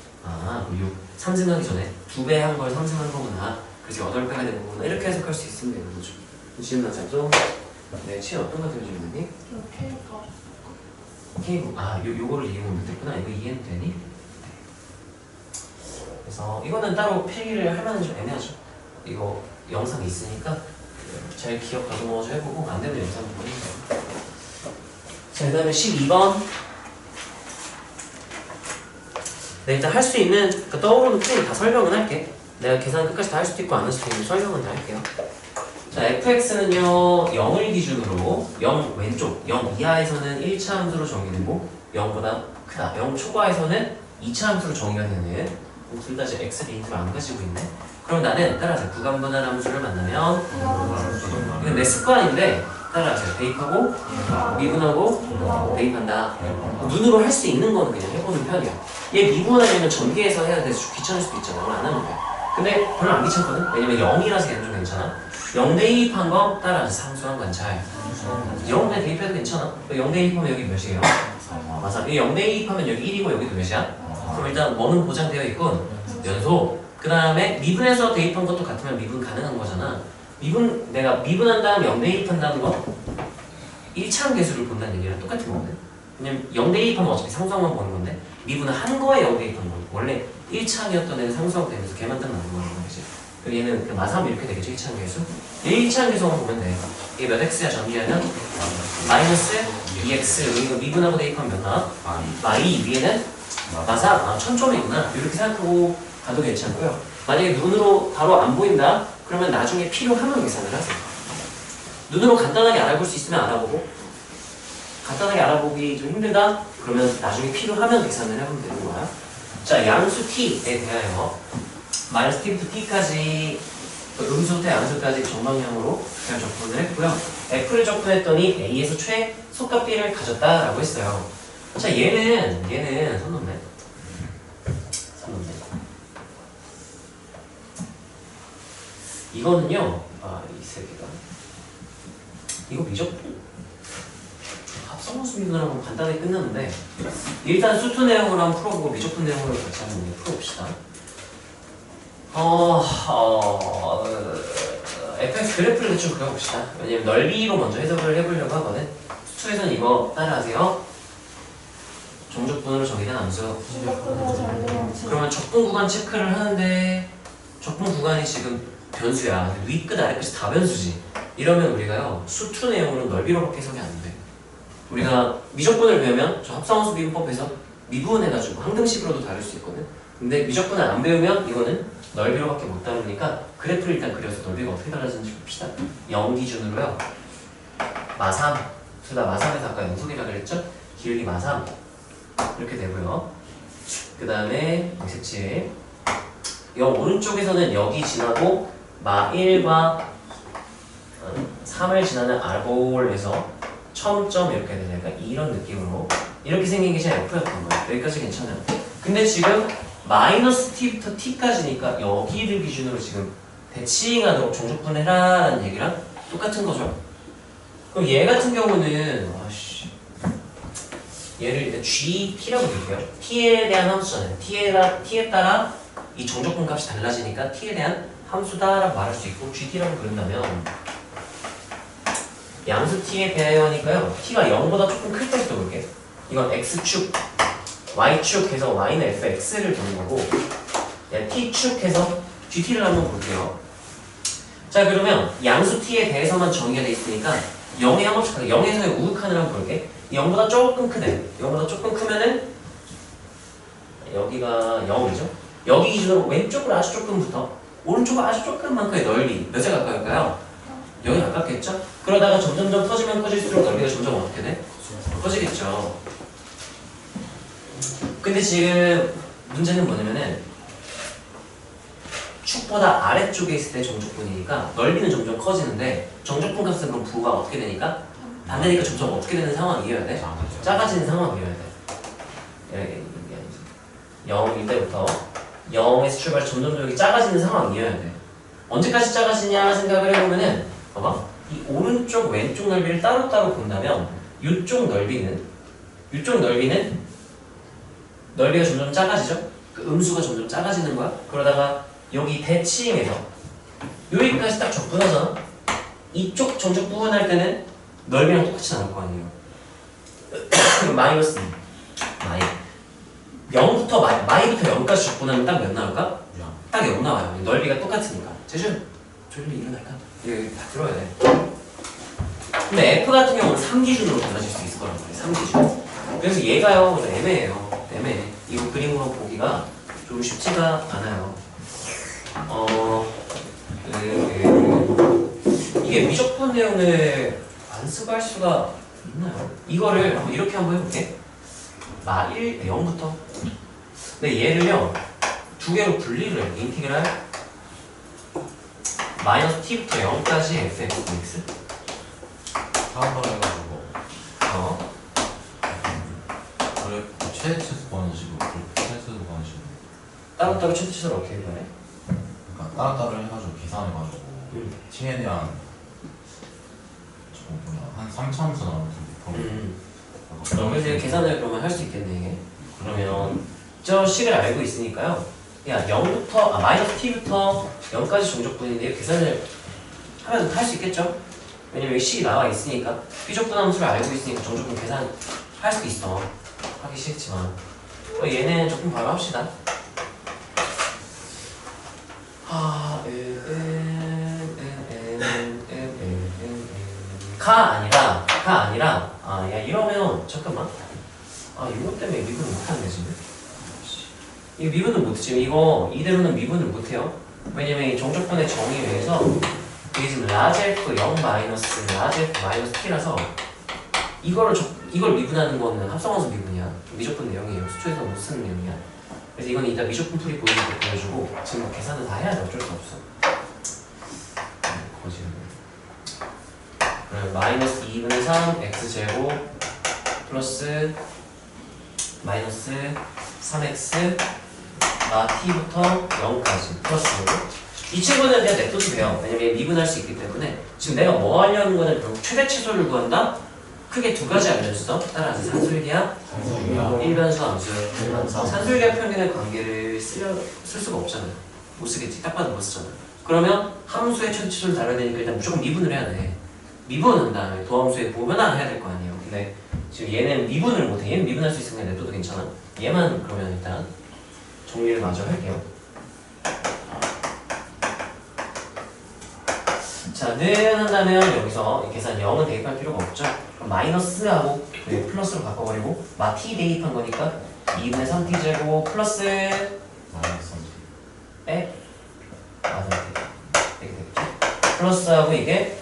A: 6 상승하기 전에 2배 한 걸 상승한 거구나. 그래서 8배가 되는 거구나. 이렇게 해석할 수 있으면 되는 거죠. 질문 하자죠. 네, 치 어떤 거 들으시면 되니? K, 요거를 이해 못했구나. 이거 이해는 되니? 네. 그래서 이거는 따로 필기를 할 만한 좀 애매하죠. 이거 영상이 있으니까 잘 기억 가동어서 해보고 안 되면 영상 보고 해주세요. 자, 그 다음에 12번. 네, 일단 할 수 있는, 그러니까 떠오르는 풀이 다 설명은 할게. 내가 계산 끝까지 다 할 수도 있고 안 할 수도 있는데 설명은 다 할게요. 자, fx는요, 0을 기준으로 0 왼쪽, 0 이하에서는 1차 함수로 정의되고 0보다 크다. 0 초과에서는 2차 함수로 정의가 되는, 둘 다 이제 x 데이터를 안 가지고 있네. 그럼 나는 따라서 구간분할 함수를 만나면 이건 내 습관인데 따라하세요. 대입하고 미분하고 대입한다. 눈으로 할 수 있는 거는 그냥 해보는 편이야. 얘 미분하려면 전개해서 해야 돼서 귀찮을 수도 있잖아. 그럼 안 하는 거야. 근데 별로 안 귀찮거든? 왜냐면 0이라서 얘는 좀 괜찮아. 0 대입한 거 따라서 상수한 관찰. 0 대입해도 괜찮아. 0 대입하면 여기 몇이에요? 맞아. 0 대입하면 여기 1이고 여기도 몇이야? 그럼 일단 뭐는 보장되어 있고 연속. 그 다음에 미분해서 대입한 것도 같으면 미분 가능한 거잖아. 내가 미분한 다음 0 대입한다는 거 1차항 계수를 본다는 얘기랑 똑같은 거거든. 왜냐면 0 대입하면 어차피 상수항만 보는 건데 미분한 거에 0 대입하는 거. 원래 1차항이었던 애는 상수항 되면서 걔만 딱 나는 거는 거지. 그리고 얘는 마삼 이렇게 되겠죠. 1차항 계수. 1차항 계수만 보면 돼. 이게 몇 x야 전개하면? 마이너스 2x. 여기가 미분하고 대입하면 몇 나와? 마이 위에는 마삼. 천점이구나. 이렇게 생각하고 가도 괜찮고요. 만약에 눈으로 바로 안 보인다? 그러면 나중에 필요하면 계산을 하세요. 눈으로 간단하게 알아볼 수 있으면 알아보고 간단하게 알아보기 좀 힘들다? 그러면 나중에 필요하면 계산을 해보면 되는 거야. 자, 양수 t에 대하여 마이너스 t부터 t까지 음수부터 양수까지 전방향으로 그냥 적분을 했고요. f를 적분했더니 a에서 최소값 b를 가졌다라고 했어요. 자, 얘는 선 넘네. 이거는요, 이 세 개가 이거 미적분 합성함수 미분하면 간단하게 끝났는데 일단 수투 내용으로 한번 풀어보고 미적분 내용으로 같이 한번 풀어봅시다. fx 그래프를 대충 그려봅시다. 왜냐면 넓이로 먼저 해석을 해보려고 하거든. 수투에서는 이거 따라하세요. 정적분으로 정의된 함수. 그러면 적분 구간 체크를 하는데 적분 구간이 지금 변수야. 윗끝 아래끝이 다 변수지. 이러면 우리가요 수투 내용으로는 넓이로밖에 해석이 안 돼. 우리가 미적분을 배우면 저 합성함수 미분법에서 미분해가지고 항등식으로도 다룰 수 있거든. 근데 미적분을 안 배우면 이거는 넓이로밖에 못 다루니까 그래프를 일단 그려서 넓이가 어떻게 달라지는지 봅시다. 0 기준으로요. 마삼. 둘 다 마삼에서 아까 연속이라 그랬죠? 기울기 마삼. 이렇게 되고요. 그 다음에 색칠. 영 오른쪽에서는 여기 지나고 마1과 3을 지나는 아볼에서 첨점 이렇게 되니까 이런 느낌으로 이렇게 생긴 게 제가 F였던 거예요. 여기까지 괜찮아요. 근데 지금 마이너스 t부터 t까지니까 여기를 기준으로 지금 대칭하도록 정적분해라는 얘기랑 똑같은 거죠. 그럼 얘 같은 경우는 얘를 일단 gt라고 볼게요. t에 대한 함수잖아요. t에 따라 이 정적분 값이 달라지니까 t에 대한 함수다라고 말할 수 있고 gt라고 그런다면 양수 t에 대하여 하니까요. t가 0보다 조금 클 때부터 볼게. 이건 x축, y축 해서 y는 fx를 보는 거고 t축 해서 gt를 한번 볼게요. 자, 그러면 양수 t에 대해서만 정의가 돼 있으니까 0에 한 번씩 가게 0에서의 우극한을 한번 볼게. 0보다 조금 크네. 0보다 조금 크면은 여기가 0이죠. 여기 기준으로 왼쪽으로 아주 조금부터 오른쪽으로 아주 조금만큼의 넓이 몇에 가까울까요? 0에 가깝겠죠? 그러다가 점점점 커지면 커질수록 넓이가 점점 어떻게 돼? 커지겠죠. 근데 지금 문제는 뭐냐면은 축보다 아래쪽에 있을 때 정적분이니까 넓이는 점점 커지는데 정적분 값은 그럼 부가 어떻게 되니까? 반대니까 점점 어떻게 되는 상황이어야 돼? 작아지는 상황이어야 돼. 0일 때부터 0에서 출발해서 점점 여기 작아지는 상황이어야 돼. 언제까지 작아지냐 생각을 해보면은 봐봐. 이 오른쪽 왼쪽 넓이를 따로따로 본다면 이쪽 넓이는 넓이가 점점 작아지죠? 그 음수가 점점 작아지는 거야. 그러다가 여기 대칭에서 여기까지 딱 적분하잖아. 이쪽 정적 부분할 때는 넓이랑 똑같이 나올 거 아니에요. 마이너스 마이 0부터 마이부터 0까지 적분하면 딱 몇 나올까? 딱 0 나와요. 넓이가 똑같으니까. 제주 저절로 일어날까? 이거 다 들어야 돼. 근데 F 같은 경우는 3기준으로 달라질 수 있을 거란 말이에요. 3기준. 그래서 얘가요, 애매해요. 애매해. 이거 그림으로 보기가 좀 쉽지가 않아요. 이게 미적분 내용을 안 쓰고 할 수가 있나요? 이거를 한번 이렇게 한번 해볼게. 0부터. 근데 얘를요, 두 개로 분리를 해. 인티그랄 마이너스 t부터 0까지 fx dx.
B: 사람으로 해가지고 그래 최대치수 구하는식으로 최대치수 구하는식으로
A: 따로따로 최대치수를 어떻게 구하네?
B: 그러니까 따로따로 해가지고 계산해가지고 t에 대한 저거 뭐냐 한 3차함수 나오는
A: 그래서 계산을 그러면 할 수 있겠네 이게. 그러면 저 식을 알고 있으니까요. 야 0부터 마이너스 t부터 0까지 종족분인데 계산을 하면 할 수 있겠죠? 왜냐면 여기 식이 나와 있으니까 비적분 함수를 알고 있으니까 종족분 계산할 수 있어. 하기 싫지만 얘는 조금 바로 합시다. 가 아니라 야 이러면 잠깐만 이거 때문에 미분을 못하는데 지금 이거 미분을 못해. 지금 이거 이대로는 미분을 못해요. 왜냐면 이 종족분의 정의에 의해서 이게 지금 라지 F 0 마이너스 라지 F 마이너스 T라서 이걸 미분하는 거는 합성함수 미분이야. 미적분 내용이에요. 수초에서 못 쓰는 내용이야. 그래서 이건 이따 미적분 풀이 보이는 거 보여주고 지금 계산을 다 해야 돼. 어쩔 수 없어. 거짓말. 그럼 마이너스 2분의 3 x제곱 플러스 마이너스 3x t부터 0까지 플러스 이 친구는 그냥 냅둬도 돼요. 왜냐면 미분할 수 있기 때문에. 지금 내가 뭐 하려는 거는 결국 최대 최소를 구한다? 크게 두 가지 알려줬어. 따라서 산술기하, 일변수 함수. 산술기하 평균의 관계를 쓸 수가 없잖아요. 못 쓰겠지. 딱 봐도 못 쓰잖아. 그러면 함수의 최대 최소를 다뤄야 되니까 일단 무조건 미분을 해야 돼. 미분한 다음에 도함수의 보변화를 해야 될 거 아니에요. 근데 지금 얘는 미분을 못해. 얘는 미분할 수 있으면 냅둬도 괜찮아. 얘만 그러면 일단 정리를 마저 할게요. 자, 는 한다면 여기서 계산 0은 대입할 필요가 없죠. 그럼 마이너스하고 플러스로 바꿔버리고 t 대입한 거니까 2분의 3t 제곱 플러스
B: 마이너스
A: 3t 이렇게 되겠죠. 플러스하고 이게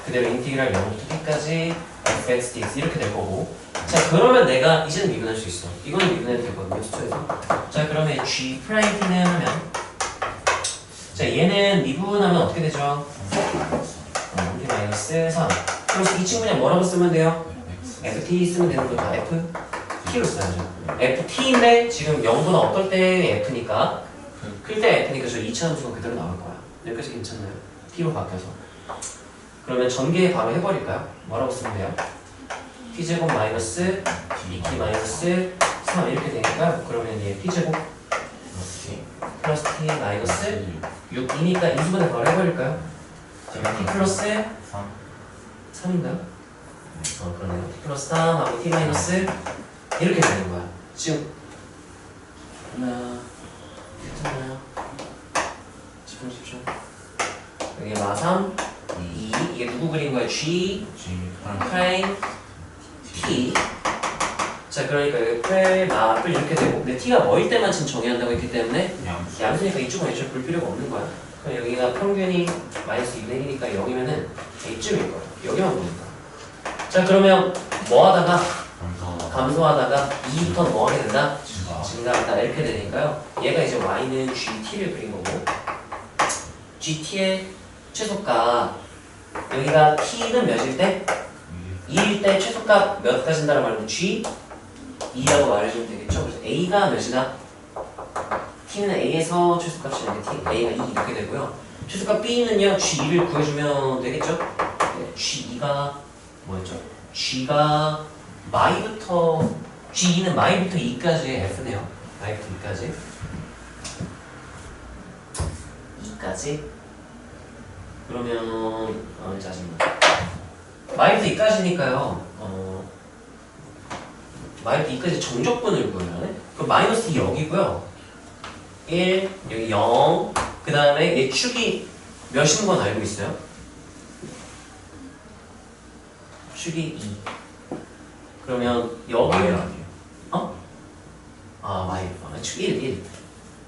A: 그대로 인티그랄 0부터 t까지 fx dx 이렇게 될 거고. 자, 그러면 내가 이제는 미분할 수 있어. 이거는 미분해도 되거든요, 수초에서. 자, 그러면 g 프라임 t는 하면 자, 얘는 미분하면 어떻게 되죠? t 마이너스 3 플러스 이 친구 그냥 뭐라고 쓰면 돼요? ft 쓰면 되는 거다. ft로 써야죠. ft인데 지금 0보다 어떨 때 f니까 클 때 f니까 저 2차 함수가 그대로 나올 거야. 여기까지 괜찮나요? t로 바뀌어서. 그러면 전개 바로 해버릴까요? 뭐라고 쓰면 돼요? t제곱 마이너스 2t 마이너스 3 이렇게 되니까요. 그러면 얘 t제곱 플러스 t 마이너스 6이니까 인수분해 바로 해버릴까요? t 플러스 3인가요? 그러네요. t 플러스 3하고 t 마이너스 이렇게 되는 거야. 지금 하나 괜찮나요? 집중 여기 마3 2 이게 누구 그린 거야? G 프라임 T. 자, 그러니까 여기 프라임 마플 이렇게 되고 근데 T가 뭐일 때만 지금 정의한다고 했기 때문에 양수니까 이쪽은 애초에 볼 필요가 없는 거야. 그럼 여기가 평균이 마이너스 200이니까 0이면은 이쯤일 거야. 여기만 보는 거야. 자, 그러면 뭐 하다가 감소하다가 2부터 뭐 하게 된다? 증가한다. 이렇게 되니까요. 얘가 이제 y는 GT를 그린 거고 GT의 최소값 여기가 t는 몇일 때? 2일 때 최소값 몇 가진다라고 말하면 G 2라고 말해주면 되겠죠. 그래서 A가 몇이다? T는 A에서 최소값이 이렇게 A가 2 이렇게 되고요. 최소값 B는요 G2를 구해주면 되겠죠. 네, G2가 뭐였죠? G가 마이부터 G2는 마이부터 2까지의 F네요. 마이부터 2까지 2까지 그러면 짜증나. 마이부터 2까지니까요. 마이너스 2까지 정적분을 구해야 돼. 그럼 마이너스 2 여기고요. 1 여기 0 그 다음에 얘 축이 몇인 건 알고 있어요? 축이 2. 그러면 여기
B: 마일 아니에요?
A: 축 1.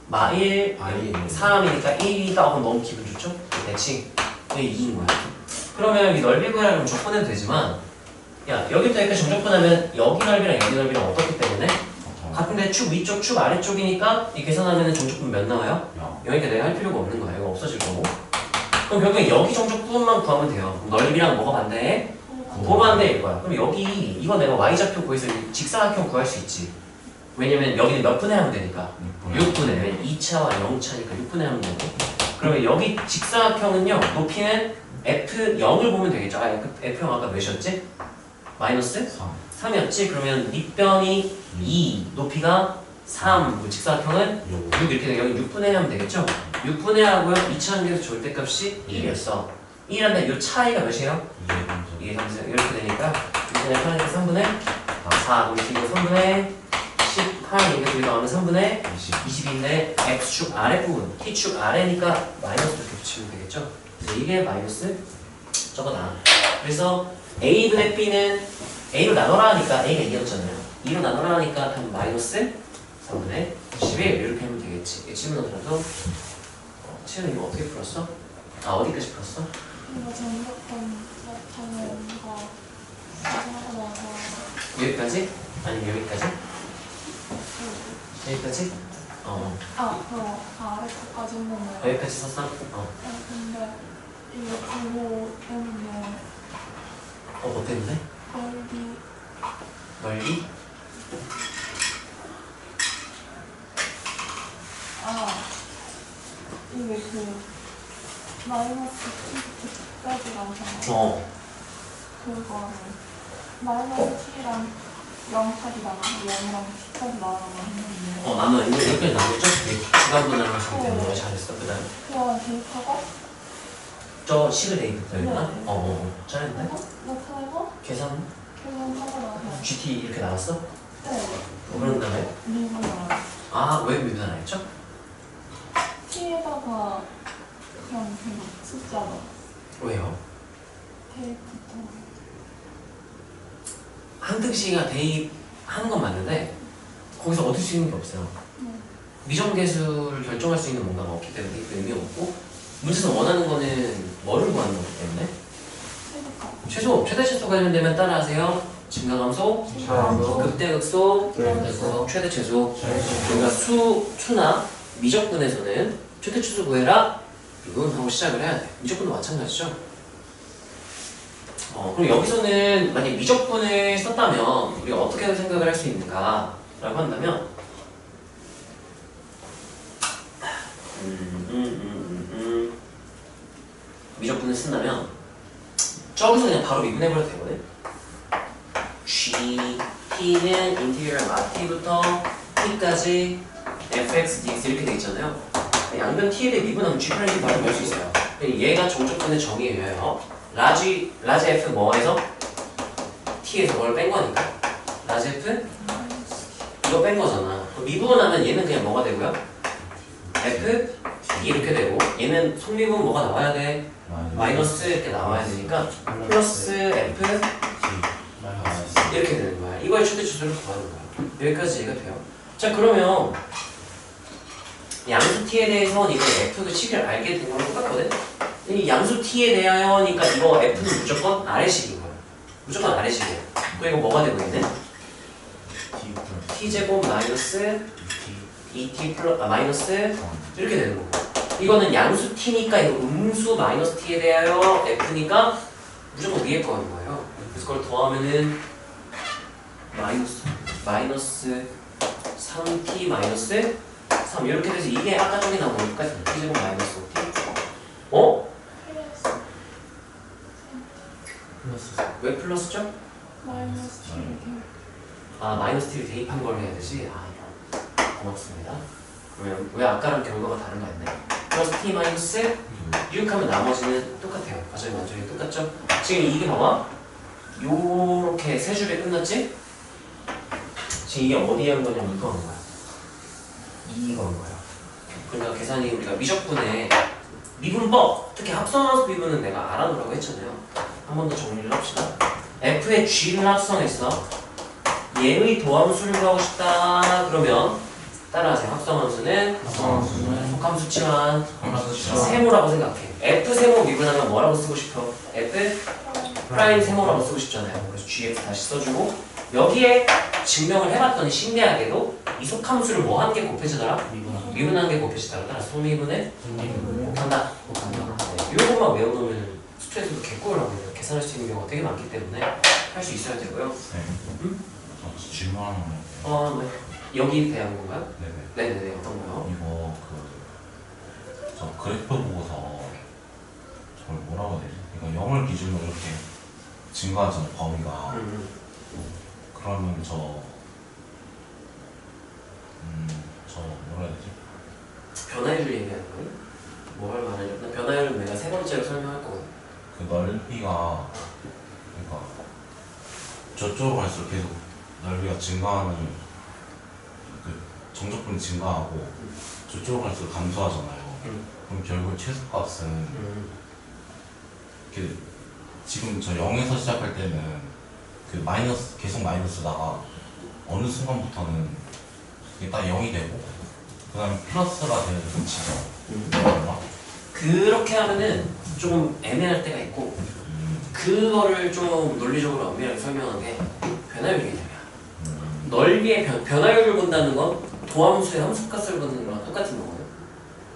A: 마일
B: 아, 1.
A: 3이니까 1이다 하면 너무 기분 좋죠? 대칭 2인 거야. 그러면 여기 넓이 구하라 그러면 조건해도 되지만 야 여기부터 여기까지 정적분하면 여기 넓이랑 여기 넓이랑 어떻기 때문에 같은데 축 위쪽 축 아래쪽이니까 이 계산하면 정적분 몇 나와요? 여기가 내가 할 필요가 없는 거야. 이거 없어질 거고. 그럼 결국엔 여기 정적분만 구하면 돼요. 그럼 넓이랑 뭐가 반대해? 도반대일 거야. 그럼 여기 이거 내가 y좌표 구해서 직사각형 구할 수 있지. 왜냐면 여기는 몇 분의 하면 되니까 6분의 왜냐면 2차와 0차니까 6분의 하면 되고. 그러면 여기 직사각형은요 높이는 F0을 보면 되겠죠. F0 아까 몇이었지? 마이너스 3이었지? 그러면 밑변이 2 높이가 3 직사각형은 6 이렇게 되면 여기 6분의 하면 되겠죠? 6분의 하고요 2차 한계에서 절대값이 1이었어 1한데 이 차이가 몇이에요? 2의 3 이렇게 되니까 6분의 8이니까 3분의 4 그럼 이거 3분의 18 이게 둘이 더하면 3분의 20인데 X축 아래부분 T축 아래니까 마이너스 이렇게 붙이면 되겠죠? 그래서 이게 마이너스 저거다. 그래서 A분의 B는 A로 나눠라 하니까 A가 2였잖아요 2로 나눠라 하니까 한 마이너스 3분의 11 이렇게 하면 되겠지. 질문하더라도 채연 이거 어떻게 풀었어? 어디까지 풀었어?
D: 이거 정적분 나타내는 거 하고 나서
A: 여기까지? 아니면 여기까지? 여기까지?
D: 그럼 아래쪽까지 했는데
A: 여기까지 썼어?
D: 근데 이거 부모 때문에
A: 뭐 때문에?
D: 넓이
A: 넓이?
D: 이게 마이너스 T까지 나오잖아 그거를 마이너스 T랑 0까지 나가고 0이랑 T까지 나가고 했는데
A: 나는 이거 여기까지 나눴죠? 주간분할을 했기 때문에 잘했어. 그 다음에
D: 그거 대입하고
A: 저 식을 대입했다 했나? 잘했네.
D: 나타내고
A: 계산
D: 계산하고 나서
A: GT 이렇게 나왔어?
D: 네
A: 그런 다음에
D: 미분을
A: 왜 미분 안 했죠?
D: T에다가 그냥 계속 숫자로
A: 왜요?
D: 대입부터
A: 한 등식이가 대입하는 건 맞는데 거기서 얻을 수 있는 게 없어요. 미정계수를 결정할 수 있는 뭔가가 없기 때문에 그 의미 없고 문제에서 원하는 거는 뭐를 구하는 거기 때문에 최대 최소 관련되면 따라하세요. 증가감소, 극대극소, 최대 최소. 그러니까 수나 미적분에서는 최대 최소 구해라 이건 하고 시작을 해야 돼. 미적분도 마찬가지죠. 그럼 여기서는 만약 미적분을 썼다면 우리가 어떻게 생각을 할 수 있는가 라고 한다면 미적분을 쓴다면 저기서 그냥 바로 미분해버려도 되거든. G, T는 인티그랄 T부터 T까지 fx, dx 이렇게 돼 있잖아요. 양변 T에 대해 미분하면 G 프라임 T 바로 볼 수 있어요. 얘가 정적분의 정의에 의하여 라지 F 뭐에서? T에서 뭘 뺀 거니까 라지 F? 이거 뺀 거잖아. 미분하면 얘는 그냥 뭐가 되고요? F? D 이렇게 되고 얘는 속미분 뭐가 나와야 돼? 마이너스 이렇게 나와야 되니까 플러스 F 이렇게 되는 거야. 이거의 최대 추수를 구하는 거야. 여기까지 이해가 돼요. 자 그러면 양수 T에 대해서 이거 F그 식을 알게 된 거랑 똑같거든? 이 양수 T에 대하여니까 이거 F는 무조건 아래식인 거야. 무조건 아래식이야. 또 이거 뭐가 되고 있네? T제곱 마이너스 2T 플러스 마이너스 이렇게 되는 거고 이거는 양수 T니까 이거 음수 마이너스 T에 대하여 F니까 무조건 위에 거 하는 거예요. 그래서 그걸 더하면은 마이너스 3T 마이너스 3 이렇게 돼서 이게 아까 전에 나온 거니까 T제곱 마이너스 5T 왜 플러스죠?
D: 마이너스 T를 대입
A: 마이너스 T를 대입한 걸 해야 되지? 고맙습니다. 그러면 왜 아까랑 결과가 다른 거 했네? 플러스 T 마이너스 6 하면 나머지는 똑같아요. 과정이 완전히 똑같죠? 지금 이게 봐봐. 요렇게 세 줄에 끝났지? 지금 이게 어디에 한 거냐면 이거 한 거야. 이거 한 거야. 그러니까 계산이 우리가 미적분에 미분법, 특히 합성함수 미분은 내가 알아놓으라고 했잖아요. 한 번 더 정리를 합시다. f의 g를 합성했어. 얘의 도함수를 구하고 싶다. 그러면 따라하세요. 합성함수는 속함수치만 세모라고 생각해. f 세모 미분하면 뭐라고 쓰고 싶어? f 프라임 세모라고 쓰고 싶잖아요. 그래서 gx 다시 써주고 여기에 증명을 해봤더니 신기하게도 이 속함수를 뭐 하는 게 곱해지더라? 미분하는 게 곱해지더라. 따라서 소미분은 곱한다. 네, 이것만 외워놓으면 수트에서도 개꿀하고 계산할 수 있는 경우가 되게 많기 때문에 할 수 있어야 되고요.
B: 네. 저 질문 하나 해요.
A: 네. 여기 대한 건가요?
B: 네네.
A: 네네네. 어떤 거요?
B: 이거 저 그래프 보고서 저걸 뭐라고 해야 되지? 그러니까 0을 기준으로 이렇게 증가하잖아요, 범위가. 그러면 저 뭐라 해야 되지?
A: 변화율을 얘기하는 거예요? 뭘 말하냐면 변화율은 내가 세 번째로 설명할 거거든.
B: 그 넓이가 그러니까 저쪽으로 갈수록 계속 넓이가 증가하는 그 정적분이 증가하고 저쪽으로 갈수록 감소하잖아요. 그럼 결국 최소값은 이렇게 지금 저 0에서 시작할 때는 그 마이너스 계속 마이너스다가 어느 순간부터는 이게 딱 0이 되고 그 다음에 플러스가 되는 위치죠.
A: 그렇게 하면은 좀 애매할 때가 있고 그거를 좀 논리적으로 엄밀하게 설명한 게 변화율 개념이야. 넓이의 변화율을 본다는 건 도함수의 함수값을 보는 거랑 똑같은 거거든.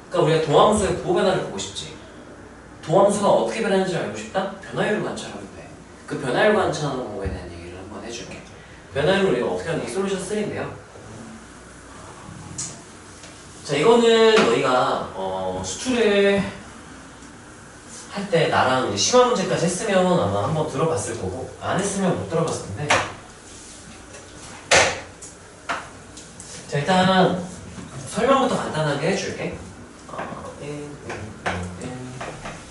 A: 그러니까 우리가 도함수의 부호 변화를 보고 싶지. 도함수가 어떻게 변하는지 알고 싶다? 변화율을 관찰하면 돼. 그 변화율 관찰하는 방법에 대한 얘기를 한번 해줄게. 변화율을 우리가 어떻게 하는 게 솔루션 3인데요. 자, 이거는 너희가 수출을 할 때 나랑 이제 심화 문제까지 했으면 아마 한번 들어봤을 거고 안 했으면 못 들어봤을 텐데. 자, 일단 설명부터 간단하게 해줄게.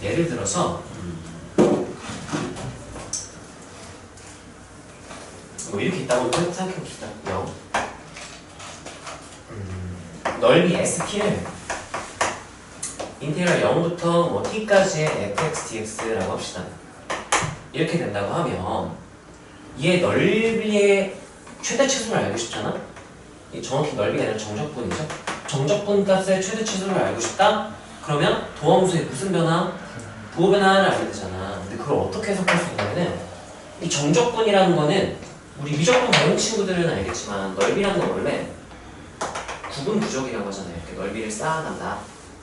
A: 예를 들어서 뭐 이렇게 있다고 생각해봅시다. 0 넓이 ST를 인테그랄 0부터 뭐 t까지의 fx dx라고 합시다. 이렇게 된다고 하면 얘 넓이의 최대 최소를 알고 싶잖아? 이 정확히 넓이가 아니라 정적분이죠? 정적분 값의 최대 최소를 알고 싶다? 그러면 도함수의 무슨 변화? 부호 변화를 알게 되잖아. 근데 그걸 어떻게 해석할 수 있냐면은 이 정적분이라는 거는 우리 미적분 배운 친구들은 알겠지만 넓이라는 건 원래 구분 부적이라고 하잖아요. 이렇게 넓이를 쌓아간다.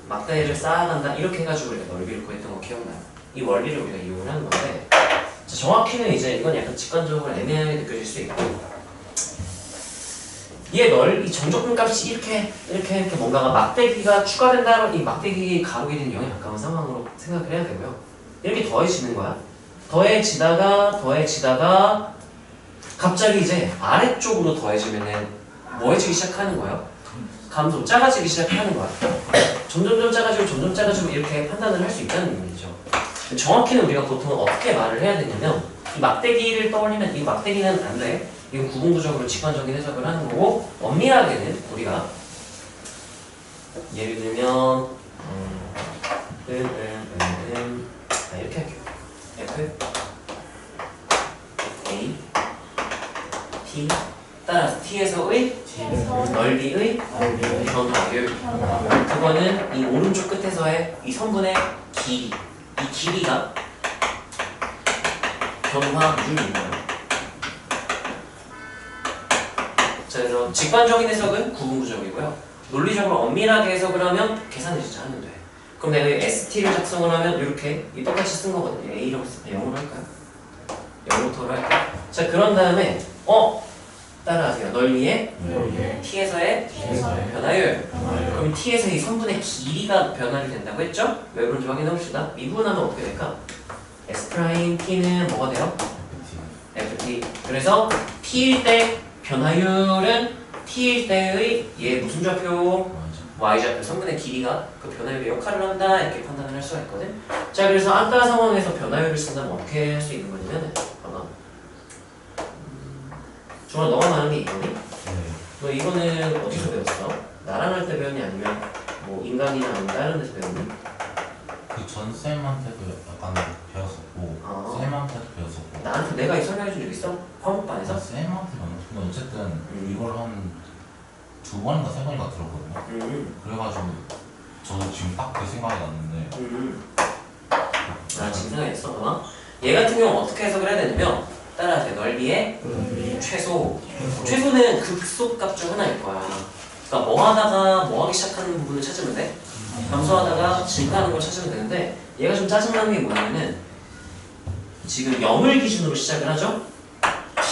A: 막대기를 쌓아간다. 이렇게 해가지고 우리가 넓이를 구했던 거 기억나요? 이 원리를 우리가 이용을 하는 건데 자, 정확히는 이제 이건 약간 직관적으로 애매하게 느껴질 수 있고 이 정적분 값이 이렇게 뭔가가 막대기가 추가된다. 이 막대기 가로에 있는 0에 가까운 상황으로 생각을 해야 되고요. 이렇게 더해지는 거야. 더해지다가 갑자기 이제 아래쪽으로 더해지면은 뭐해지기 시작하는 거예요? 감소, 작아지기 시작하는 거야. 점점 작아지고 이렇게 판단을 할 수 있다는 의미죠. 정확히는 우리가 보통 어떻게 말을 해야 되냐면 이 막대기를 떠올리면 이 막대기는 안 돼. 이건 구분구적으로 직관적인 해석을 하는 거고 엄밀하게는 우리가 예를 들면 이렇게 할게요. F A T 따라서 T에서의 넓이의 변화율 그거는 이 오른쪽 끝에서의 이 선분의 길이 이 길이가 변화율인 거예요. 자, 그래서 직관적인 해석은 구분구적이고요. 논리적으로 엄밀하게 해석을 하면 계산을 진짜 하면 돼. 그럼 내가 ST를 작성을 하면 이렇게 이 똑같이 쓴 거거든요. A라고 쓰면 0으로 할까요? 0부터로 할까요? 자, 그런 다음에 따라하세요. 넓이의 T에서의 변화율. 그럼 T에서 이 선분의 길이가 변화를 된다고 했죠? 왜 그런지 확인해 봅시다. 미분하면 어떻게 될까? S 프라임 T는 뭐가 돼요? FT. 그래서 T일 때 변화율은 T일 때의 얘 무슨 좌표? Y좌표 선분의 길이가 그 변화율의 역할을 한다 이렇게 판단을 할 수가 있거든. 자, 그래서 아까 상황에서 변화율을 쓴다면 어떻게 할 수 있는 거냐면 정말 너가 말하는 게 이거니? 너 이거는 어디서 배웠어? 나랑 할 때 배웠니 아니면 뭐 인간이나 아니면 다른 데서 배웠니?
B: 그 전 쌤한테도 약간 배웠었고
A: 아.
B: 쌤한테도 배웠었고
A: 나한테 내가 이 설명해 준 적 있어? 화목반에서?
B: 쌤한테 배웠는데 근데 어쨌든 이걸 한 2번인가 3번인가 들었거든요. 그래가지고 저도 지금 딱 그 생각이 났는데
A: 아 지금 생각했어? 어? 얘 같은 경우는 어떻게 해석을 해야 되냐면 따라하세요. 넓이의 최소. 최소는 극소값 중 하나일 거야. 그러니까 뭐 하다가 뭐 하기 시작하는 부분을 찾으면 돼. 감소하다가 증가하는 걸 찾으면 되는데 얘가 좀 짜증나는 게 뭐냐면은 지금 0을 기준으로 시작을 하죠.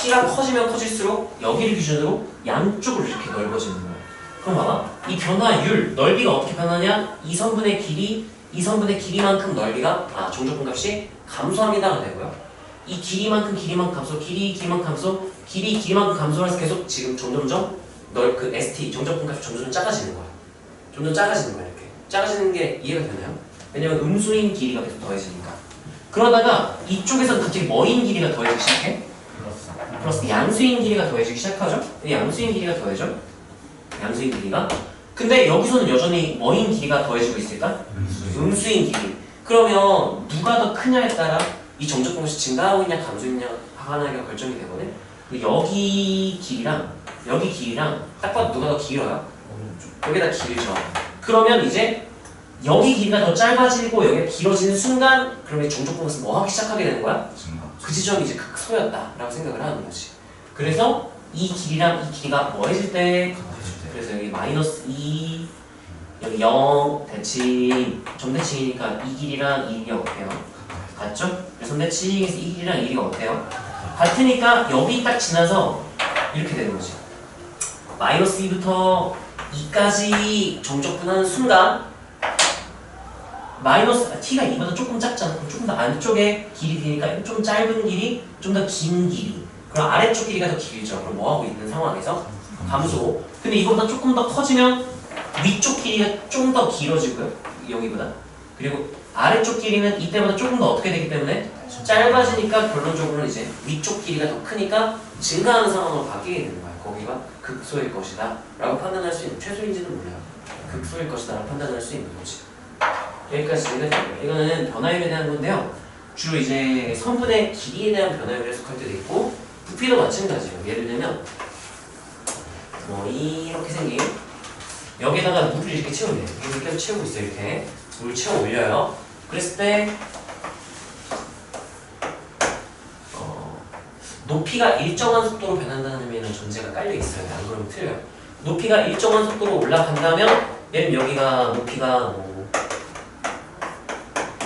A: 키가 커지면 커질수록 여기를 기준으로 양쪽으로 이렇게 넓어지는 거야. 그럼 봐봐. 이 변화율, 넓이가 어떻게 변하냐? 이 선분의 길이만큼 넓이가 정적분값이 감소합니다가 되고요. 이 길이만큼 감소, 길이만큼 감소, 길이만큼 감소해서 계속 지금 점점점 그 ST 정적분값이 점점 작아지는 거야. 점점 작아지는 거야 이렇게. 작아지는 게 이해가 되나요? 왜냐면 음수인 길이가 계속 더해지니까. 그러다가 이쪽에서는 갑자기 뭐인 길이가 더해지기 시작해? 플러스 양수인 길이가 더해지기 시작하죠? 양수인 길이가 더해져? 양수인 길이가? 근데 여기서는 여전히 뭐인 길이가 더해지고 있을까? 음수인 길이. 그러면 누가 더 크냐에 따라 이 정적분값이 증가하고 있냐 감소했냐 하나가 결정이 되거든? 근데 여기 길이랑 여기 길이랑 딱 봐도 누가 더 길어요? 여기다 길죠. 그러면 이제 여기 길이가 더 짧아지고 여기가 길어지는 순간 그러면 정적분값은 뭐 하기 시작하게 되는 거야? 그 지점이 이제 극소였다라고 생각을 하는 거지. 그래서 이 길이랑 이 길이가 뭐해질 때 그래서 여기 마이너스 2 여기 0 대칭 점대칭이니까 이 길이랑 이 길이가 어때요? 같죠? 그래서 점대칭에서 이 길이랑 이 길이가 어때요? 같으니까 여기 딱 지나서 이렇게 되는 거지. 마이너스 2부터 2까지 정적분하는 순간 t가 2보다 조금 작잖아. 그럼 조금 더 안쪽에 길이 되니까 좀 짧은 길이, 좀 더 긴 길이. 그럼 아래쪽 길이가 더 길죠. 그럼 뭐 하고 있는 상황에서 감소. 근데 이거보다 조금 더 커지면 위쪽 길이가 좀 더 길어지고요. 여기보다. 그리고 아래쪽 길이는 이때보다 조금 더 어떻게 되기 때문에 짧아지니까 결론적으로는 이제 위쪽 길이가 더 크니까 증가하는 상황으로 바뀌게 되는 거야. 거기가 극소일 것이다 라고 판단할 수 있는, 최소인지는 몰라요. 극소일 것이다 라고 판단할 수 있는 거지. 여기까지 정리가 됩니다. 이거는 변화율에 대한 건데요. 주로 이제 선분의 길이에 대한 변화율을 해석할 때도 있고 부피도 마찬가지예요. 예를 들면 이렇게 생긴 여기다가 물을 이렇게 채우네요. 이렇게 계속 채우고 있어요. 이렇게 물을 채워 올려요. 그랬을 때 높이가 일정한 속도로 변한다는 전제가 깔려 있어요. 안 그러면 틀려요. 높이가 일정한 속도로 올라간다면 예를 들면 여기가 높이가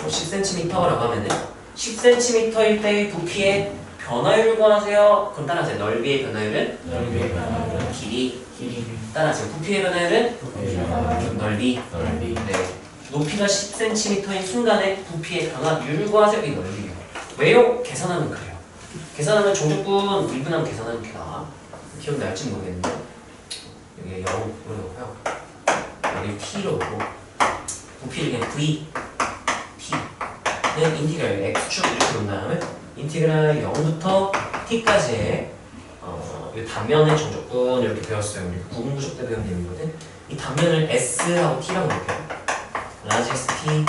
A: 10cm라고 하면은 10cm일 때의 부피의 변화율을 구하세요. 그럼 따라하세요. 넓이의 변화율은? 길이. 따라하세요. 부피의 변화율은? 넓이. 네. 높이가 10cm인 순간에 부피의 변화율을 구하세요. 이 넓이에요. 왜요? 계산하면 그래요. 계산하면 정적분 미분하면 계산하면 이렇게 나와. 기억날지 모르겠는데 여기 0으로 놓고요. 여기 t로 놓고 부피를 그냥 v 는 인티그랄 x축 이렇게 놓은 다음에 인티그랄 0부터 t까지의 이 단면의 정적분 이렇게 배웠어요. 우리 구분부족 때 배운 내용이거든. 이 단면을 s하고 t라고 볼게요. 라지 s t e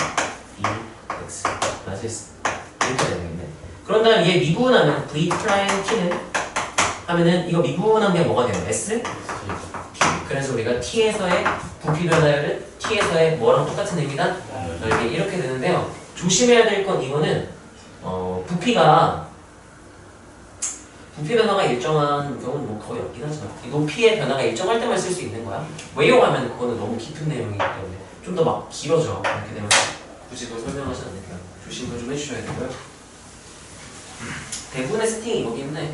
A: x 라지 s 이렇게 되겠네. 그런 다음에 얘 미분하면 v 프라임 t는 하면은 이거 미분하면 게 뭐가 돼요? s t. 그래서 우리가 t에서의 부피 변화율은 t에서의 뭐랑 똑같은 의미다? 넓이 이렇게 되는데요. 조심해야 될 건 이거는 부피 변화가 일정한 경우는 뭐 거의 없긴 하지만 이 높이의 변화가 일정할 때만 쓸 수 있는 거야. 왜요? 하면 그거는 너무 깊은 내용이기 때문에 좀 더 막 길어져. 이렇게 되면 굳이 그걸 설명하지 않으니까 조심을 좀 해주셔야 되고요. 대부분의 세팅이 이거긴 해.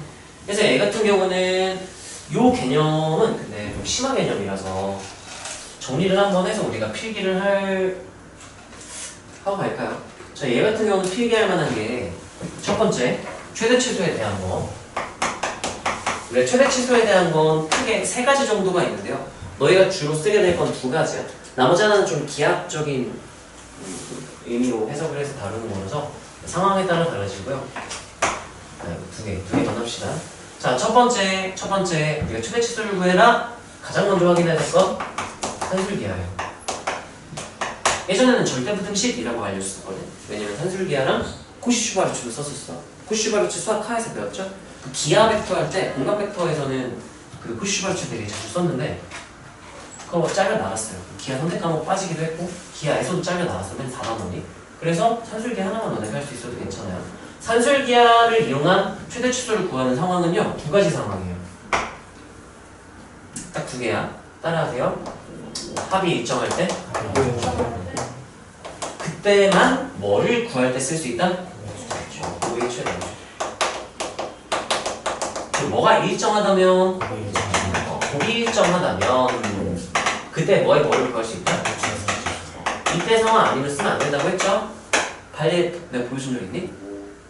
A: 그래서 얘 같은 경우는 요 개념은 근데 좀 심한 개념이라서 정리를 한번 해서 우리가 필기를 하고 갈까요? 자, 얘 같은 경우는 필기할 만한 게 첫 번째, 최대 치수에 대한 거. 우리가 최대 치수에 대한 건 크게 3가지 정도가 있는데요. 너희가 주로 쓰게 될 건 2가지야. 나머지 하나는 좀 기하학적인 의미로 해석을 해서 다루는 거라서 상황에 따라 달라지고요. 네, 두 개 만납시다. 자, 첫 번째 우리가 최대 치수를 구해라. 가장 먼저 확인해야 될 건 산술기하예요. 예전에는 절대부등식이라고 알려줬었거든. 왜냐면 산술기하랑 코시-슈바르츠도 썼었어. 코시-슈바르츠 수학 하에서 배웠죠? 그 기하 벡터 할 때 공간 벡터에서는 그 코시-슈바르츠 되게 자주 썼는데 그거 잘려 나갔어요. 기하 선택 과목 빠지기도 했고 기하에서도 잘려 나갔어. 맨 4단원이. 그래서 산술기 하나만 너네가 할 수 있어도 괜찮아요. 산술기하를 이용한 최대 치수를 구하는 상황은요 2가지 상황이에요. 딱 2개야. 따라하세요. 합이 일정할 때 그때만 뭐를 구할 때 쓸 수 있다? 고의 최대. 뭐가 일정하다면 곱이 일정하다면 그때 뭐에 뭐를 구할 수 있다? 이때 상황 아니면 쓰면 안 된다고 했죠? 발리 내가 보여준 적 있니?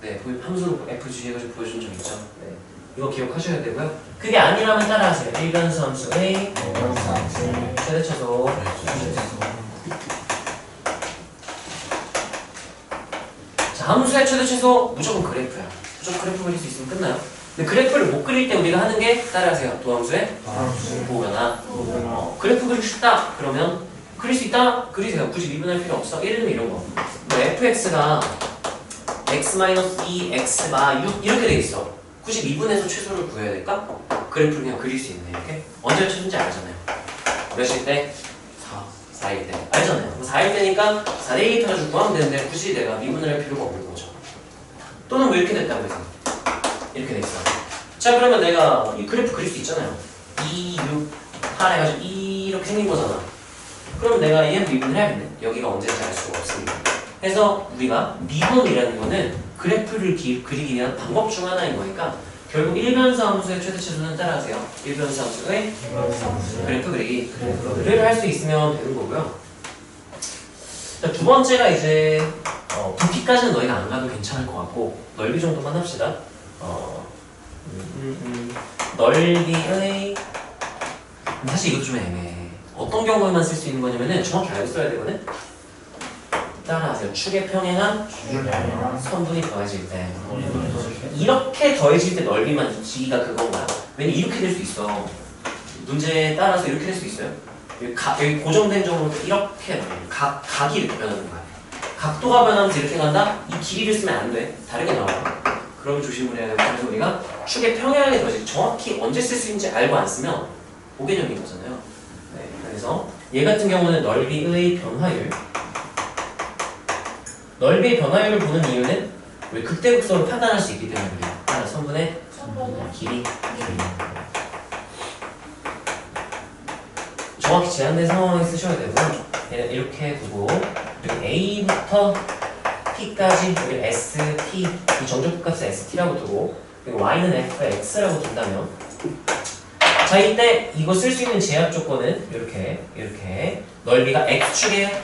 A: 네, 함수로 FG 해가지고 보여준 적 있죠? 네. 이거 기억하셔야 되고요. 그게 아니라면 따라하세요. 일변수 함수 A 최대 최소. 자, 함수의 최대 최소 무조건 그래프야. 무조건 그래프 그릴 수 있으면 끝나요. 근데 그래프를 못 그릴 때 우리가 하는 게 따라하세요. 도함수의 보거나 그래프 그리기 쉽다 그러면 그릴 수 있다 그리세요. 굳이 미분할 필요 없어. 예를 들면 이런 거. 뭐 fx가 x-2 x바 6 이렇게 돼 있어. 굳이 미분해서 최소를 구해야 될까? 그래프를 그냥 그릴 수 있네. 이렇게 언제 쳐준지 알잖아요. 몇일 때? 4일 때 알잖아요. 4일 때니까 4대 2 타가지고 구하면 되는데 굳이 내가 미분을 할 필요가 없는 거죠. 또는 뭐 이렇게 됐다고 해서 이렇게 돼 있어. 자 그러면 내가 이 그래프 그릴 수 있잖아요. 2, 6, 8 해가지고 이렇게 생긴 거잖아. 그럼 내가 얘 미분을 해야겠네. 여기가 언제인지 알 수가 없으니까. 그래서 우리가 미분이라는 거는 그래프를 그리기 위한 방법 중 하나인 거니까 결국 일변수 함수의 최대 치수는 따라하세요. 일변수 함수의 그래프 그리기를 할 수 있으면 되는 거고요. 자, 두 번째가 이제 부피까지는 너희가 안 가도 괜찮을 것 같고 넓이 정도만 합시다. 넓이의 사실 이것도 좀 애매해. 어떤 경우에만 쓸 수 있는 거냐면은 정확히 알고 써야 되거든. 따라하세요. 축에 평행한 선분이 더해질 때 이렇게 더해질 때 넓이만 길이가 그건가? 왜냐면 이렇게 될 수 있어. 문제에 따라서 이렇게 될 수 있어요. 여기 고정된 점으로 이렇게 각이 이렇게 변하는 거야. 각도가 변하면서 이렇게 간다? 이 길이를 쓰면 안 돼. 다르게 나와요. 그러면 조심을 해야 되고 그래서 우리가 축에 평행하게 더해질 정확히 언제 쓸 수 있는지 알고 안 쓰면 오개념인 거잖아요. 네, 그래서 얘 같은 경우는 넓이의 변화율 넓이의 변화율을 보는 이유는 우리 극대극소를 판단할 수 있기 때문에 그래요. 하나 선분의 길이 정확히 제한된 상황에 쓰셔야 되고 얘는 이렇게 두고 그리고 A부터 T까지 여기 S, T 이 정적분값을 ST라고 두고 그리고 Y는 F가 X라고 둔다면 자 이때 이거 쓸 수 있는 제약 조건은 이렇게 넓이가 X축에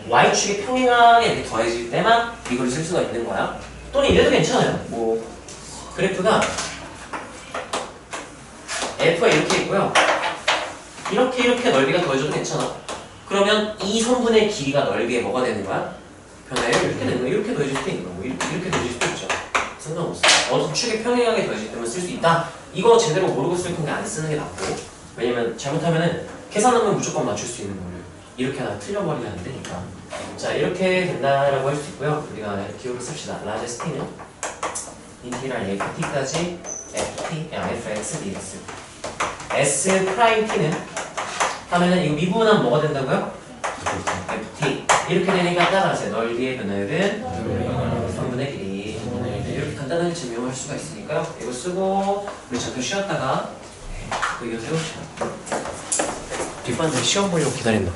A: Y축에 평행하게 이렇게 더해질 때만 이걸 쓸 수가 있는 거야. 또는 이래도 괜찮아요. 뭐 그래프가 F가 이렇게 있고요. 이렇게 넓이가 더해져도 괜찮아. 그러면 이 선분의 길이가 넓이에 뭐가 되는 거야? 변화율 이렇게 되는 거야. 이렇게 더해질 수도 있는 거고 이렇게 더해질 수도 있죠. 상관없어. 어느 축에 평행하게 더해질 때만 쓸 수 있다. 이거 제대로 모르고 쓸 건데 안 쓰는 게 낫고 왜냐면 잘못하면은 계산하면 무조건 맞출 수 있는 거를 이렇게 하나 틀려버리면 안 되니까. 자 이렇게 된다라고 할 수 있고요. 우리가 기호를 씁시다. 라제스 t는 인티그랄 ft까지 fx dx s 프라임 t는 하면은 이거 미분하면 뭐가 된다고요? ft 이렇게 되니까 따라하세요. 넓이의 변화율은 3분의 길이 이렇게 간단하게 증명할 수가 있으니까요. 이거 쓰고 우리 잠깐 쉬었다가 이거 세웁시다. 뒷반대 시험 보려고 기다린다.